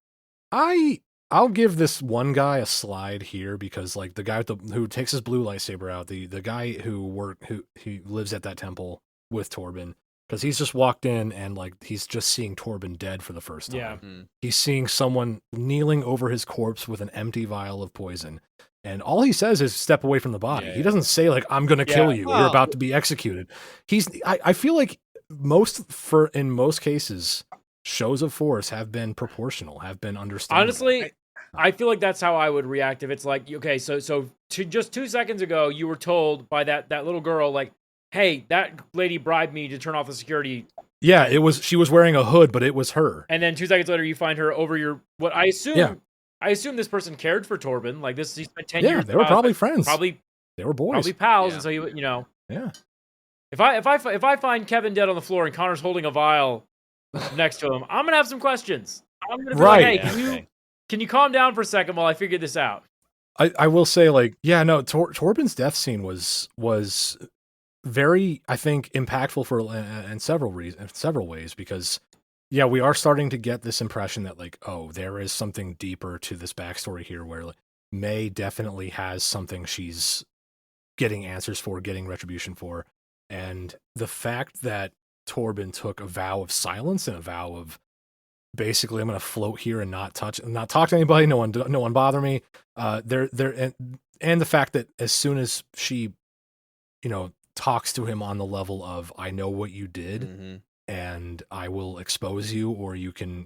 I'll give this one guy a slide here because like the guy who takes his blue lightsaber out, the guy who lives at that temple with Torben, because he's just walked in and like he's just seeing Torben dead for the first time. Yeah. He's seeing someone kneeling over his corpse with an empty vial of poison. And all he says is step away from the body. He doesn't say like, I'm going to kill you. You're about to be executed. I feel like in most cases, shows of force have been proportional, have been understandable. Honestly, I feel like that's how I would react if it's like, okay, so just 2 seconds ago, you were told by that little girl, like, hey, that lady bribed me to turn off the security. Yeah, she was wearing a hood, but it was her. And then 2 seconds later, you find her over what I assume. Yeah. I assume this person cared for Torben. Like he spent 10 years. Yeah, they were probably friends. Probably they were boys. Probably pals. And so you know. Yeah. If I find Kevin dead on the floor and Connor's holding a vial next to him, I'm gonna have some questions. I'm gonna be like, hey, can you calm down for a second while I figure this out? I will say, like, yeah, no, Torben's death scene was very, I think, impactful for in several ways, because yeah, we are starting to get this impression that, like, oh, there is something deeper to this backstory here, where like, May definitely has something she's getting answers for, getting retribution for, and the fact that Torben took a vow of silence and a vow of basically, I'm going to float here and not talk to anybody, no one bother me. And the fact that as soon as she, talks to him on the level of, I know what you did, and I will expose you, or you can,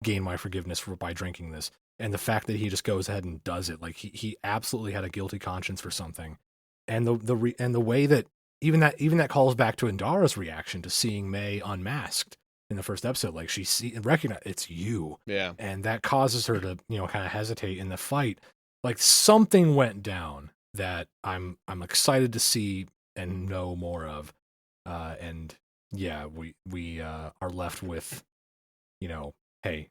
gain my forgiveness by drinking this. And the fact that he just goes ahead and does it, like he absolutely had a guilty conscience for something, and the way that even that calls back to Indara's reaction to seeing May unmasked in the first episode, like she recognize it's you, and that causes her to kind of hesitate in the fight. Like something went down that I'm excited to see and know more of, and yeah, we are left with, hey,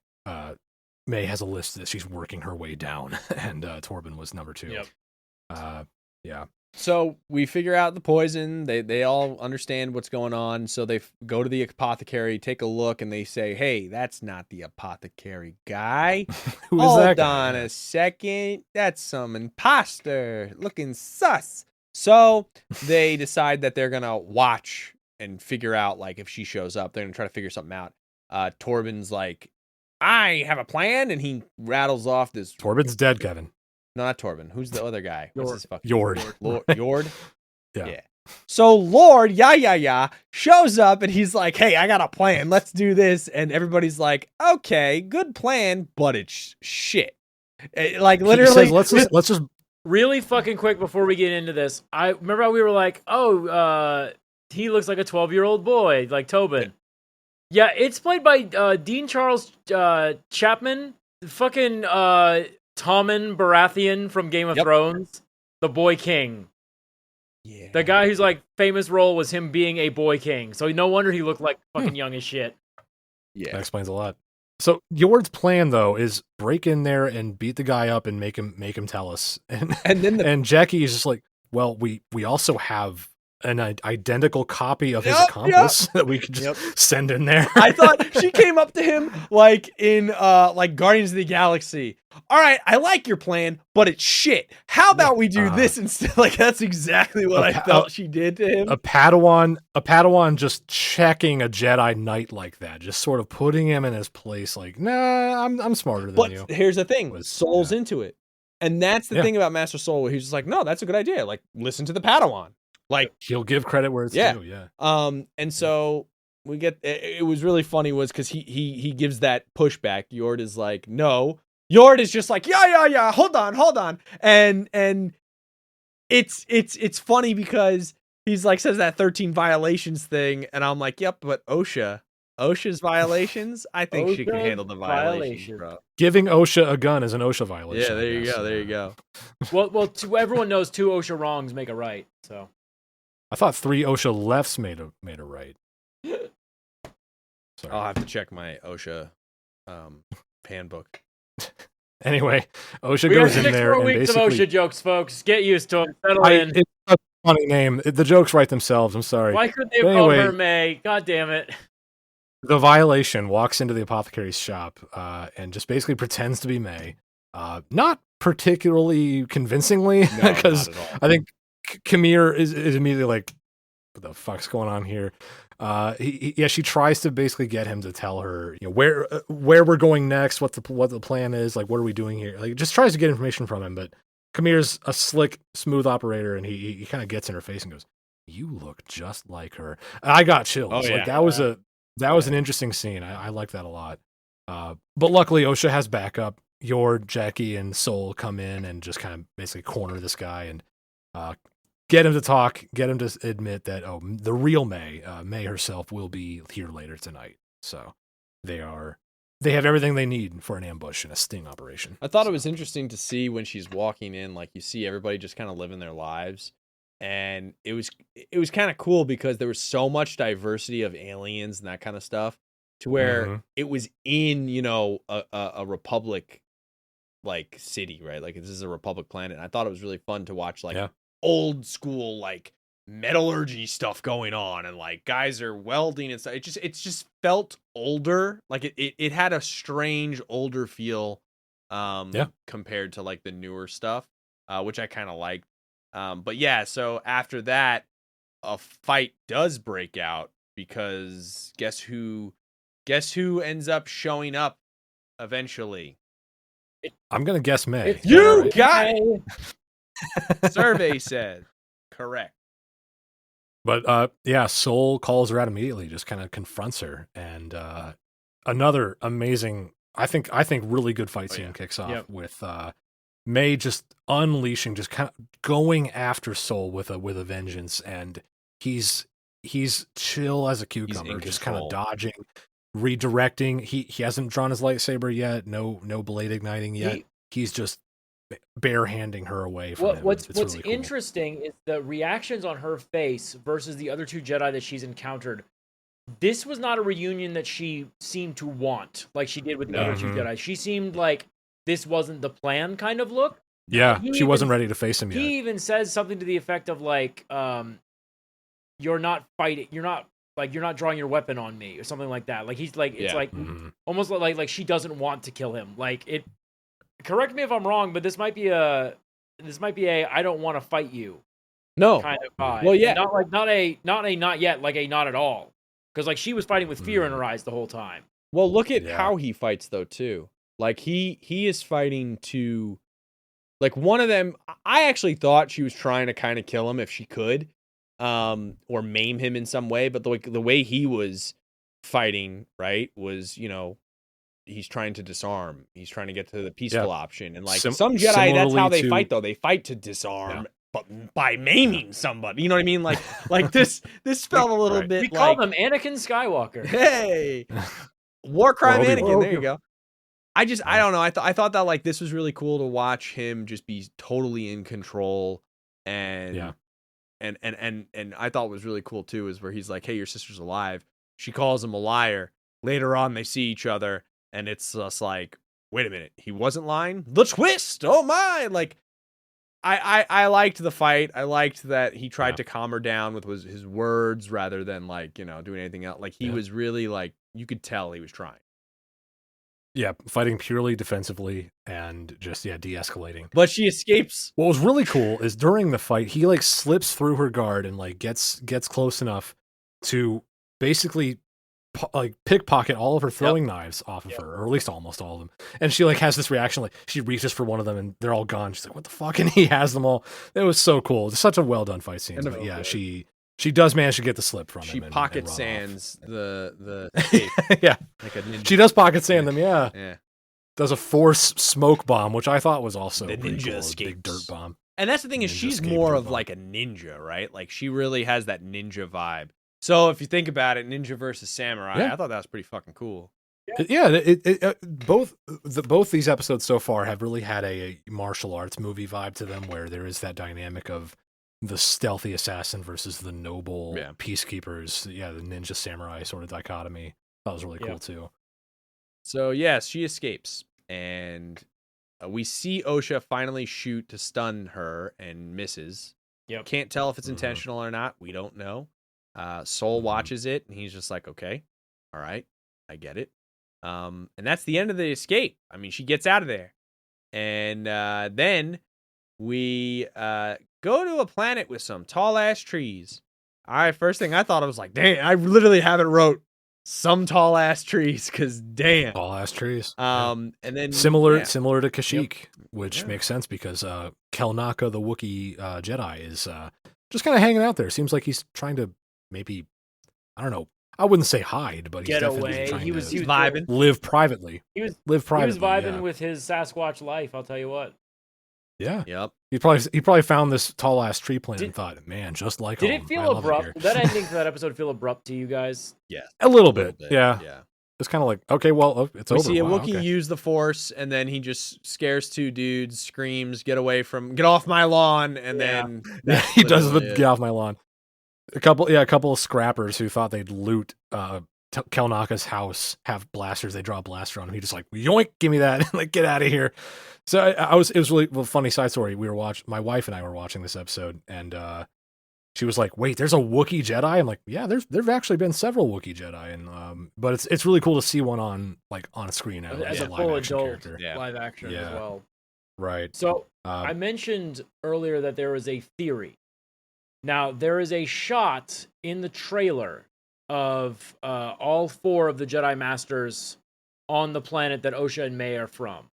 May has a list that she's working her way down, and Torben was number 2. Yep. Yeah. So we figure out the poison. They all understand what's going on. So they go to the apothecary, take a look, and they say, "Hey, that's not the apothecary guy. Who is that guy? Hold on a second. That's some imposter looking sus." So they decide that they're gonna watch and figure out, like, if she shows up, they're gonna try to figure something out. Torben's like, "I have a plan," and he rattles off this. Torben's dead, Kevin. No, not Torben. Who's the other guy? What's his fucking Jord. Jord? Yeah. So Lord, shows up and he's like, "Hey, I got a plan. Let's do this." And everybody's like, "Okay, good plan, but it's shit." Like literally, says, let's just really fucking quick before we get into this. I remember how we were like, "Oh, he looks like a 12-year-old boy, like Tobin." Yeah, it's played by Dean Charles Chapman, fucking Tommen Baratheon from Game of Thrones, the Boy King. Yeah. The guy whose like famous role was him being a Boy King. So no wonder he looked like fucking young as shit. Yeah. That explains a lot. So Jord's plan though is break in there and beat the guy up and make him tell us. And then and Jackie is just like, well, we also have an identical copy of his accomplice that we could just send in there. I thought she came up to him like in like Guardians of the Galaxy. "All right, I like your plan, but it's shit. How about we do this instead?" Like that's exactly what I felt she did to him. A Padawan just checking a Jedi Knight like that, just sort of putting him in his place. Like, nah, I'm smarter than you. But here's the thing: Soul's into it, and that's the thing about Master Soul. Where he's just like, "No, that's a good idea. Like, listen to the Padawan." Like he'll give credit where it's due. Yeah. And so we get. It was really funny was because he gives that pushback. Jord is like, "No." Jord is just like, yeah. Hold on. And it's funny because he's like says that 13 violations thing, and I'm like, yep, but OSHA's violations. I think she can handle the violations, bro. Giving OSHA a gun is an OSHA violation. Yeah, there you go. Well, everyone knows 2 OSHA wrongs make a right. So I thought 3 OSHA lefts made a right. Sorry. I'll have to check my OSHA handbook. Anyway, OSHA goes in there and weeks basically... of OSHA jokes, folks. Get used to them. Settle in. It's a funny name. The jokes write themselves. I'm sorry. Why couldn't they have called her May? God damn it. The violation walks into the apothecary's shop and just basically pretends to be May. Not particularly convincingly, because I think Kamir is immediately like, what the fuck's going on here? She tries to basically get him to tell her, where we're going next, what the plan is, like what are we doing here? Like just tries to get information from him, but Kamir's a slick, smooth operator, and he kind of gets in her face and goes, "You look just like her." And I got chills. Like that was an interesting scene. I like that a lot. But luckily OSHA has backup. Jord, Jackie, and Soul come in and just kind of basically corner this guy, and get him to talk, get him to admit that the real May herself will be here later tonight. So they have everything they need for an ambush and a sting operation. I thought it was interesting to see when she's walking in, like you see everybody just kind of living their lives. And it was kind of cool because there was so much diversity of aliens and that kind of stuff to where it was in, a Republic like city, right? Like this is a Republic planet. And I thought it was really fun to watch like old school, like metallurgy stuff going on and like guys are welding and stuff. It just felt older. Like it had a strange older feel compared to like the newer stuff, which I kind of liked. But yeah, so after that, a fight does break out because guess who ends up showing up eventually? I'm gonna guess May. You got it. Survey said correct. But Soul calls her out immediately, just kind of confronts her, and another amazing, I think really good fight scene kicks off with May just unleashing, just kind of going after Soul with a vengeance, and he's chill as a cucumber, just kind of dodging, redirecting. He hasn't drawn his lightsaber yet, no blade igniting yet. He's just barehanding her away from him. What's really cool. interesting is the reactions on her face versus the other two Jedi that she's encountered. This was not a reunion that she seemed to want, like she did with the other two Jedi. She seemed like this wasn't the plan kind of look. Yeah, she wasn't ready to face him yet. He even says something to the effect of like, you're not fighting, you're not drawing your weapon on me or something like that. Like he's like, it's like almost like she doesn't want to kill him. Like it, correct me if I'm wrong, but this might be a I don't want to fight you kind of vibe. Well, yeah. And not yet, like a not at all. Because like she was fighting with fear in her eyes the whole time. Well, look at how he fights though too. Like he is fighting to, like one of them. I actually thought she was trying to kind of kill him if she could, or maim him in some way. But the way he was fighting, right, was he's trying to disarm. He's trying to get to the peaceful option. And like some Jedi, that's how they fight though. They fight to disarm. But by maiming somebody, you know what I mean? Like this felt a little bit. We call them Anakin Skywalker. Hey, war crime Anakin. There you go. I don't know. I thought that like this was really cool to watch him just be totally in control, and I thought was really cool too is where he's like, "Hey, your sister's alive." She calls him a liar. Later on, they see each other, and it's just like, "Wait a minute, he wasn't lying." The twist, oh my! Like, I liked the fight. I liked that he tried to calm her down with his words rather than like doing anything else. Like he was really like you could tell he was trying. Yeah, fighting purely defensively and just de-escalating. But she escapes. What was really cool is during the fight, he like slips through her guard and like gets close enough to basically like pickpocket all of her throwing knives off of her, or at least almost all of them. And she like has this reaction, like she reaches for one of them and they're all gone. She's like, "What the fuck?" And he has them all. It was so cool. It's such a well done fight scene. But yeah, she does manage to get the slip from him. She pocket sands the yeah, like a ninja. She does pocket sand them. Yeah. Yeah. Does a force smoke bomb, which I thought was also the ninja cool, escapes. Big dirt bomb. And that's the thing is she's more of like a ninja, right? Like she really has that ninja vibe. So if you think about it, ninja versus samurai, I thought that was pretty fucking cool. Yeah, both these episodes so far have really had a martial arts movie vibe to them, where there is that dynamic of the stealthy assassin versus the noble peacekeepers. Yeah, the ninja samurai sort of dichotomy. That was really cool too. So yes, she escapes, and we see Osha finally shoot to stun her and misses. Yep. Can't tell if it's intentional or not. We don't know. Soul watches it, and he's just like, "Okay, all right, I get it." And that's the end of the escape. I mean, she gets out of there, and then we go to a planet with some tall ass trees. All right, first thing I thought, I was like, "Damn!" I literally haven't wrote some tall ass trees because damn, tall ass trees. And then similar to Kashyyyk, which makes sense because Kelnaka, the Wookiee Jedi, is just kind of hanging out there. Seems like he's trying to maybe, I don't know. I wouldn't say hide, but he's definitely trying to vibing, live privately. He was vibing with his Sasquatch life. I'll tell you what. Yeah. Yep. He probably found this tall ass tree plant and thought, man, just like Did home. it I feel love abrupt? it here. Did that ending to that episode feel abrupt to you guys? Yeah. A little bit. Yeah. Yeah. It's kind of like, okay, well, it's We over. see a Wow, Wookiee okay. use the Force, and then he just scares two dudes, screams, "Get off my lawn!" And then he does the literally get off my lawn. A couple of scrappers who thought they'd loot Kelnaka's house have blasters. They draw a blaster on him. He just like, yoink, give me that, like get out of here. So it was really a funny side story. My wife and I were watching this episode, and she was like, "Wait, there's a Wookiee Jedi?" I'm like, "Yeah, there've actually been several Wookiee Jedi, and but it's really cool to see one on screen now as a live full action adult character. live action as well. Right. So I mentioned earlier that there was a theory. Now there is a shot in the trailer of all 4 of the Jedi Masters on the planet that Osha and May are from.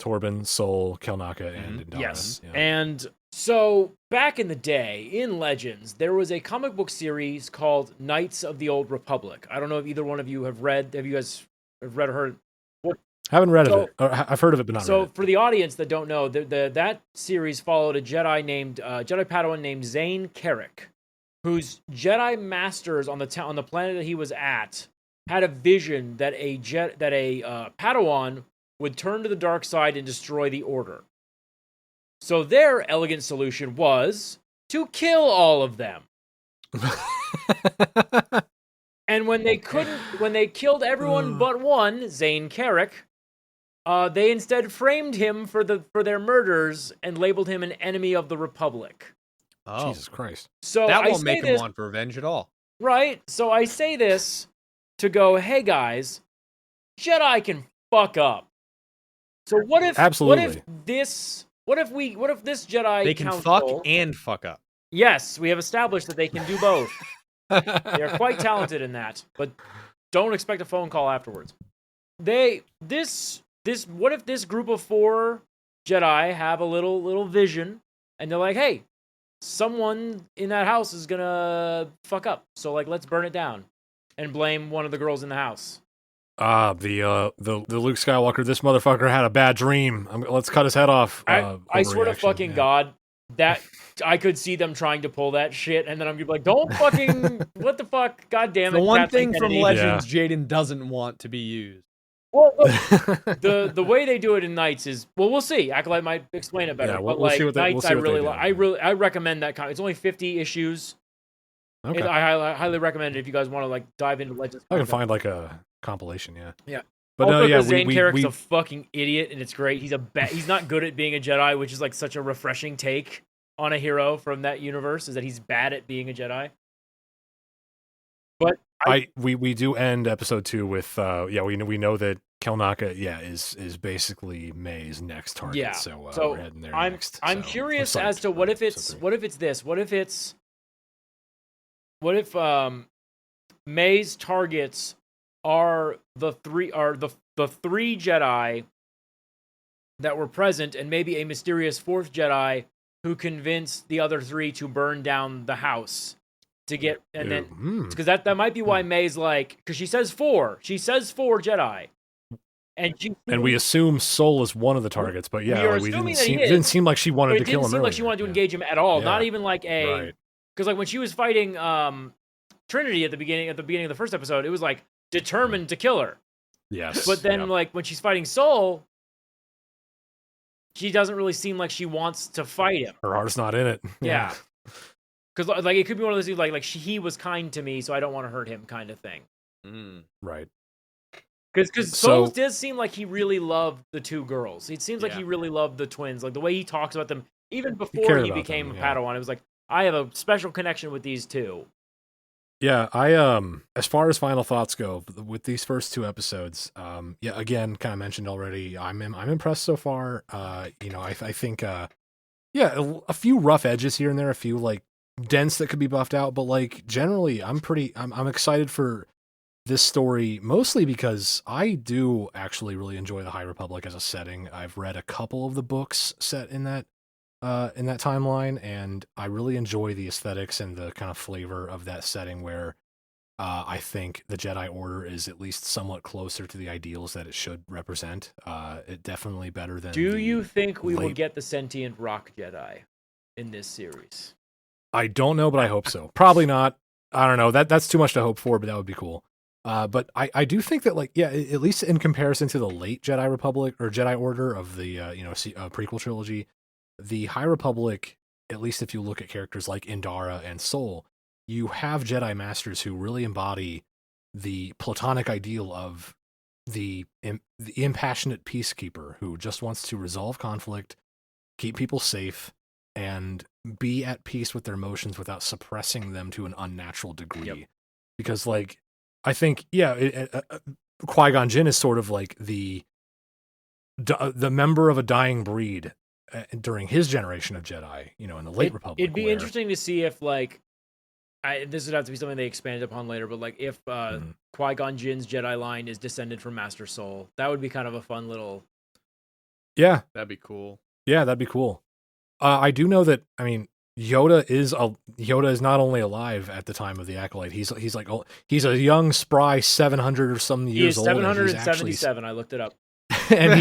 Torben, Sol, Kelnaka, and Indara. Yes. Yeah. And so back in the day, in Legends, there was a comic book series called Knights of the Old Republic. I don't know if either one of you have read. Have you guys read or heard? Haven't read of it. I've heard of it, but not read it. So for the audience that don't know, that series followed a Jedi Padawan named Zane Carrick, whose Jedi masters on the planet that he was at had a vision that a Padawan would turn to the dark side and destroy the Order. So their elegant solution was to kill all of them. And when they killed everyone but one, Zane Carrick, they instead framed him for their murders and labeled him an enemy of the Republic. Oh, Jesus Christ! So that won't make him want revenge at all, right? So I say this to go, hey guys, Jedi can fuck up. So what if this Jedi they can council, fuck and fuck up? Yes, we have established that they can do both. They are quite talented in that, but don't expect a phone call afterwards. What if this group of 4 Jedi have a little vision, and they're like, hey, someone in that house is gonna fuck up, so like let's burn it down and blame one of the girls in the house. The Luke Skywalker, this motherfucker had a bad dream. Let's cut his head off. I swear to fucking God that I could see them trying to pull that shit, and then I'm gonna be like, don't fucking, what the fuck, God damn it. The one Kathleen thing from Kennedy. Legends Jaden doesn't want to be used. Well, the way they do it in Knights is, well, we'll see. Acolyte might explain it better. Yeah, but we'll like see what Knights, we'll I recommend that. It's only 50 issues. Okay. I highly recommend it if you guys want to like dive into Legends. I can find like a compilation. Yeah. But also, no, yeah, Zane Carrick's a fucking idiot, and it's great. He's not good at being a Jedi, which is like such a refreshing take on a hero from that universe. Is that he's bad at being a Jedi. But we do end episode 2 with we know that Kelnaka is basically May's next target. Yeah. So we're heading there next. I'm curious as to what if May's targets are the 3 Jedi that were present, and maybe a mysterious 4th Jedi who convinced the other 3 to burn down the house to get, and then because that might be why May's like, because she says 4 Jedi, and we assume Sol is one of the targets, but yeah, it didn't seem like she wanted to kill him. It didn't seem like she wanted to engage him at all. Yeah. Not even like because like when she was fighting Trinity at the beginning of the first episode, it was like determined to kill her. Yes. But then like when she's fighting Sol, she doesn't really seem like she wants to fight him. Her heart's not in it. Yeah. Because like it could be one of those things like he was kind to me, so I don't want to hurt him kind of thing. Right. Because Sol does seem like he really loved the 2 girls. It seems like he really loved the twins. Like the way he talks about them, even before he became a Padawan, it was like, I have a special connection with these 2. Yeah, I as far as final thoughts go with these first 2 episodes, again, kind of mentioned already, I'm impressed so far. I think a few rough edges here and there, a few like dents that could be buffed out, but like generally I'm excited for this story, mostly because I do actually really enjoy the High Republic as a setting. I've read a couple of the books set in that timeline, and I really enjoy the aesthetics and the kind of flavor of that setting where I think the Jedi Order is at least somewhat closer to the ideals that it should represent. It definitely better than. Do you think we will late... get the sentient rock Jedi in this series? I don't know, but I hope so. Probably not. I don't know. That's too much to hope for, but that would be cool. But I do think that, like, yeah, at least in comparison to the late Jedi Republic or Jedi Order of the prequel trilogy, the High Republic, at least if you look at characters like Indara and Sol, you have Jedi Masters who really embody the platonic ideal of the impassionate peacekeeper who just wants to resolve conflict, keep people safe, and be at peace with their emotions without suppressing them to an unnatural degree. Yep. Because, like, I think, Qui-Gon Jinn is sort of like the member of a dying breed during his generation of Jedi, in the late Republic. It'd be interesting to see if, like, this would have to be something they expanded upon later, but, like, if Qui-Gon Jinn's Jedi line is descended from Master Sol, that would be kind of a fun little... Yeah. That'd be cool. Yeah, that'd be cool. I do know that, I mean, Yoda is not only alive at the time of the Acolyte. He's a young, spry 700 or some years old. He is 777. I looked it up. And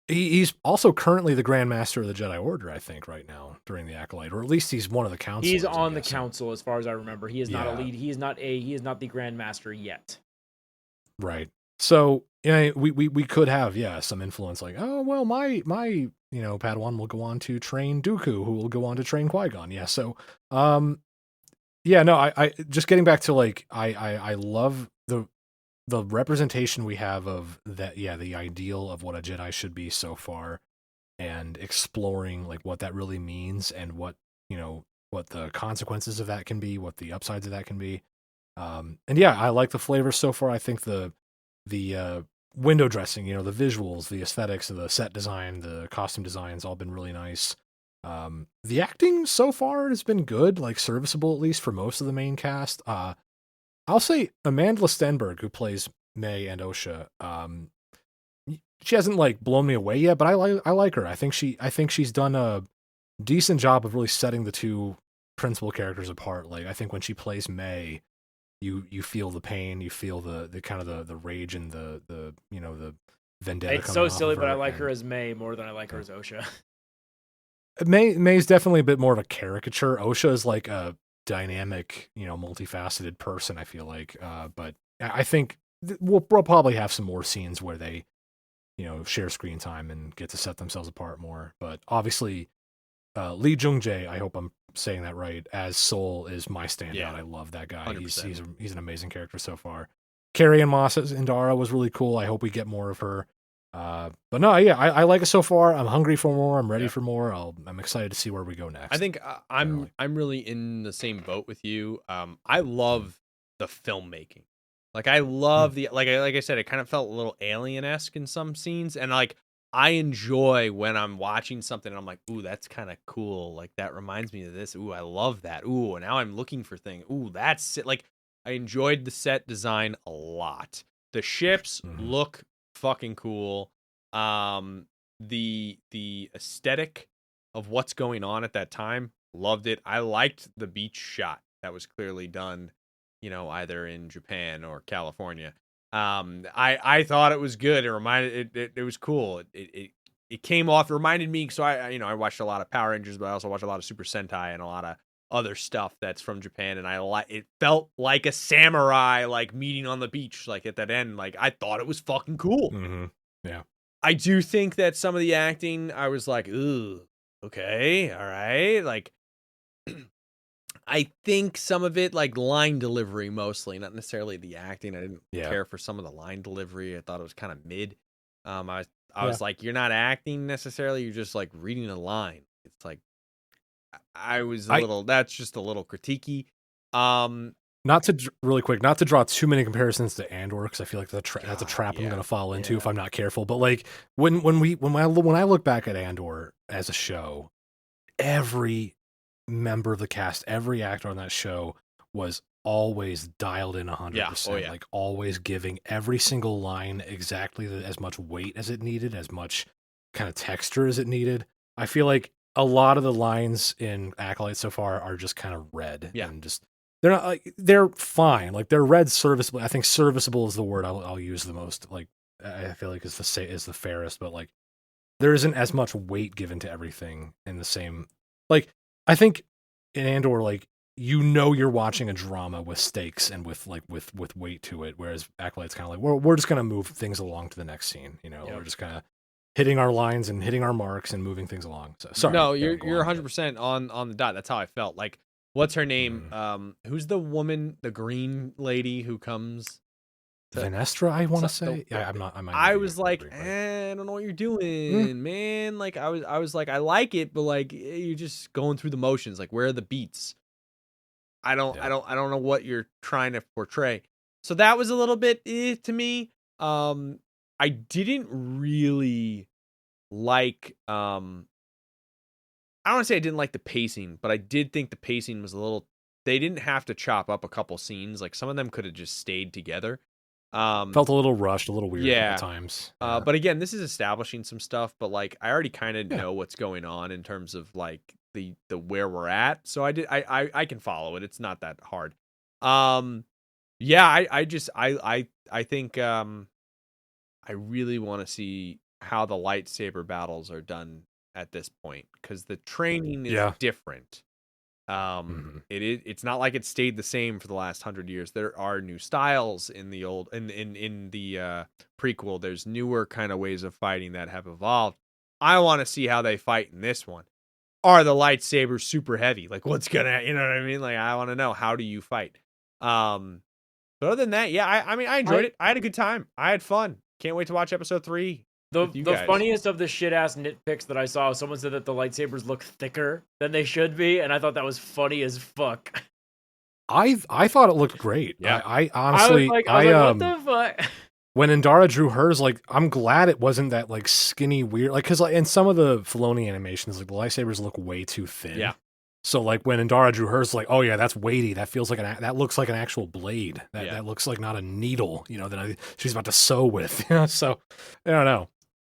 he's also currently the Grand Master of the Jedi Order, I think, right now during the Acolyte, or at least he's one of the council. He's on the council, as far as I remember. He is not a lead. He is not the Grand Master yet. Right. So we could have some influence, like, oh well, my Padawan will go on to train Dooku, who will go on to train Qui-Gon. Yeah. So I just getting back to, like, I love the representation we have of that, the ideal of what a Jedi should be so far, and exploring, like, what that really means and what the consequences of that can be, what the upsides of that can be. I like the flavors so far. I think the window dressing, the visuals, the aesthetics of the set design, the costume designs all been really nice. The acting so far has been good, like serviceable, at least for most of the main cast. I'll say Amanda Stenberg, who plays May and Osha, she hasn't, like, blown me away yet, but I like her. I think she's done a decent job of really setting the two principal characters apart. Like, I think when she plays May, you feel the pain, you feel the kind of the rage and the vendetta. It's so silly, but I like her as May more than I like her as Osha. May's definitely a bit more of a caricature. Osha is like a dynamic, multifaceted person, I feel like. But I think we'll probably have some more scenes where they, share screen time and get to set themselves apart more. But obviously, Lee Jung-jae, I hope I'm saying that right, as Sol is my standout. Yeah. I love that guy. He's an amazing character so far. Carrie-Anne Moss as Indara was really cool. I hope we get more of her. But no, I like it so far. I'm hungry for more. I'm ready for more. I'm excited to see where we go next. I think I'm really in the same boat with you. I love the filmmaking. Like, I love like I said, it kind of felt a little alien-esque in some scenes, and, like, I enjoy when I'm watching something and I'm like, ooh, that's kind of cool. Like, that reminds me of this. Ooh, I love that. Ooh, now I'm looking for things. Ooh, that's it. Like, I enjoyed the set design a lot. The ships look fucking cool. The aesthetic of what's going on at that time, loved it. I liked the beach shot that was clearly done, either in Japan or California. I thought it was good. It reminded it was cool. It came off. It reminded me. So I watched a lot of Power Rangers, but I also watched a lot of Super Sentai and a lot of other stuff that's from Japan. And it felt like a samurai, like, meeting on the beach, like, at that end. Like, I thought it was fucking cool. Mm-hmm. Yeah. I do think that some of the acting, I was like, ooh, okay, all right. Like, I think some of it, like, line delivery mostly, not necessarily the acting. I didn't care for some of the line delivery. I thought it was kind of mid. I was like, you're not acting necessarily. You're just, like, reading a line. It's like, that's just a little critiquey. Not to draw too many comparisons to Andor, because I feel like that's a trap I'm going to fall into if I'm not careful. But, like, when I look back at Andor as a show, every member of the cast, every actor on that show was always dialed in 100%. Like, always giving every single line exactly as much weight as it needed, as much kind of texture as it needed. I feel like a lot of the lines in Acolyte so far are just kind of read and just they're not like they're fine. Like they're read serviceable. I think serviceable is the word I'll use the most. Like I feel like is the fairest, but like there isn't as much weight given to everything in the same. Like I think in Andor, like you're watching a drama with stakes and with weight to it, whereas Acolyte's kind of like we're just gonna move things along to the next scene. We're just kind of hitting our lines and hitting our marks and moving things along. So sorry. No, you're 100% on the dot. That's how I felt. Like, what's her name? Who's the woman, the green lady who comes? Venestra, I want to say. Yeah, I was like, I don't know what you're doing, man. Like, I was like, I like it, but like, you're just going through the motions. Like, where are the beats? I don't know what you're trying to portray. So that was a little bit to me. I didn't really like. I don't want to say I didn't like the pacing, but I did think the pacing was a little. They didn't have to chop up a couple scenes. Like some of them could have just stayed together. Felt a little rushed, a little weird at times. But again, this is establishing some stuff. But like, I already kind of know what's going on in terms of like the where we're at. So I can follow it. It's not that hard. Yeah, I think I really want to see how the lightsaber battles are done at this point because the training is different. It's not like it stayed the same for the last 100 years. There are new styles in the old in the prequel. There's newer kind of ways of fighting that have evolved. I want to see how they fight in this one. Are the lightsabers super heavy? Like what's gonna, you know what I mean? Like I want to know, how do you fight? But other than that, yeah, I mean I enjoyed it. I had a good time. I had fun. Can't wait to watch episode 3. The funniest of the shit ass nitpicks that I saw, someone said that the lightsabers look thicker than they should be, and I thought that was funny as fuck. I thought it looked great. Yeah, I honestly, I was like, what the fuck? When Indara drew hers, like I'm glad it wasn't that like skinny weird, like because like in some of the Filoni animations, like the lightsabers look way too thin. Yeah. So like when Indara drew hers, like oh yeah, that's weighty. That feels like that looks like an actual blade. That looks like not a needle. That she's about to sew with. So I don't know.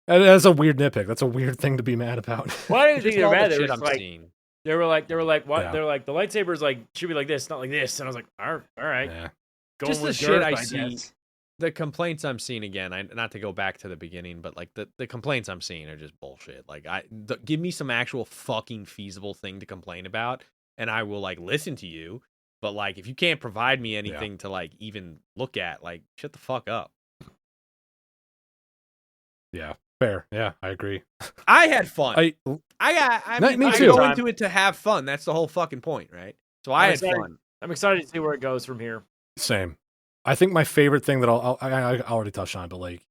That's a weird nitpick. That's a weird thing to be mad about. Why do you think they're mad? They were like, what? Yeah. They're like, the lightsabers like should be like this, not like this. And I was like, all right. Yeah. Just the shit I see. The complaints I'm seeing again. Not to go back to the beginning, but like the complaints I'm seeing are just bullshit. Like give me some actual fucking feasible thing to complain about, and I will like listen to you. But like, if you can't provide me anything to like even look at, like shut the fuck up. Yeah. Fair. Yeah, I agree. I had fun. Me too. I go into it to have fun. That's the whole fucking point, right? So I had fun. I'm excited to see where it goes from here. Same. I think my favorite thing that I already touched on, but like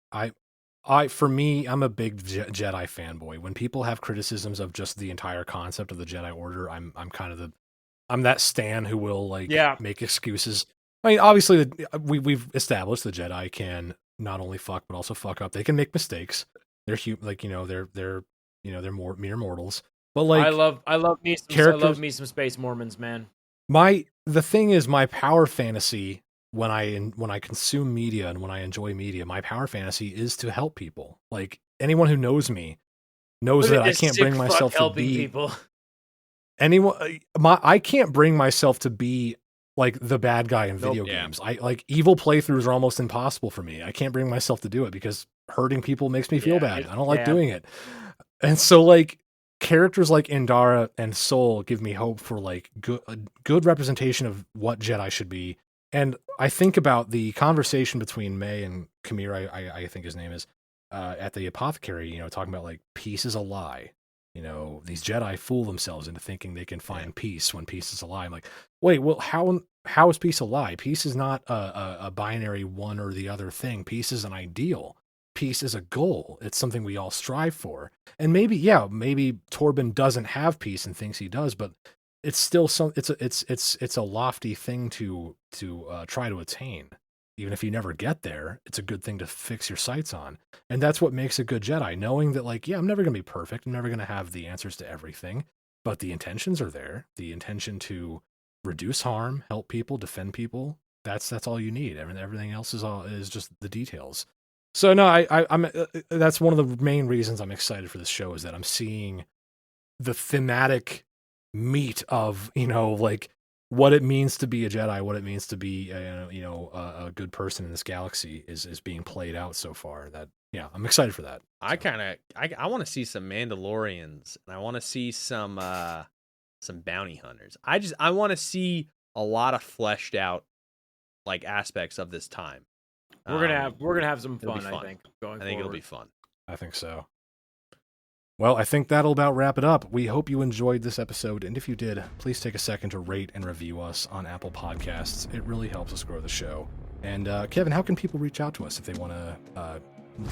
for me, I'm a big Jedi fanboy. When people have criticisms of just the entire concept of the Jedi Order, I'm kind of I'm that stan who will like make excuses. I mean, obviously we've established the Jedi can not only fuck but also fuck up. They can make mistakes. They're they're more mere mortals. But like I love me some Space Mormons, man. The thing is, my power fantasy when I consume media and when I enjoy media, my power fantasy is to help people. Like anyone who knows me knows that I can't bring myself to be people. I can't bring myself to be like the bad guy in video games. I like evil playthroughs are almost impossible for me. I can't bring myself to do it because hurting people makes me feel bad. I don't like doing it. And so like characters like Indara and Soul give me hope for like good representation of what Jedi should be. And I think about the conversation between May and Kamir, I think his name is, at the apothecary, talking about like peace is a lie. These Jedi fool themselves into thinking they can find peace when peace is a lie. I'm like, wait, well, how is peace a lie? Peace is not a binary one or the other thing. Peace is an ideal. Peace is a goal. It's something we all strive for. And maybe Torben doesn't have peace and thinks he does, but it's still it's a lofty thing to try to attain. Even if you never get there, it's a good thing to fix your sights on. And that's what makes a good Jedi, knowing that like, I'm never going to be perfect. I'm never going to have the answers to everything, but the intentions are there. The intention to reduce harm, help people, defend people. That's all you need. Everything else is just the details. So no, I'm that's one of the main reasons I'm excited for this show is that I'm seeing the thematic meat of, like what it means to be a Jedi, what it means to be a good person in this galaxy is being played out so far. That I'm excited for that. I want to see some Mandalorians, and I want to see some bounty hunters. I want to see a lot of fleshed out like aspects of this time. We're gonna have some fun. I think it'll be fun. I think so. Well, I think that'll about wrap it up. We hope you enjoyed this episode, and if you did, please take a second to rate and review us on Apple Podcasts. It really helps us grow the show. And Kevin, how can people reach out to us if they want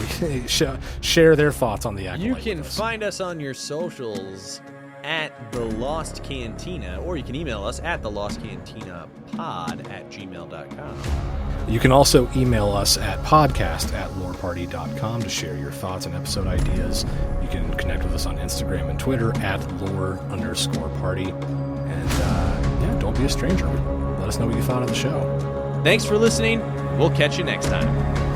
to share their thoughts on the ACOLYTE? You can find us on your socials at The Lost Cantina, or you can email us at thelostcantinapod@gmail.com. You can also email us at podcast@loreparty.com to share your thoughts and episode ideas. You can connect with us on Instagram and Twitter at @lore_party. And don't be a stranger. Let us know what you thought of the show. Thanks for listening. We'll catch you next time.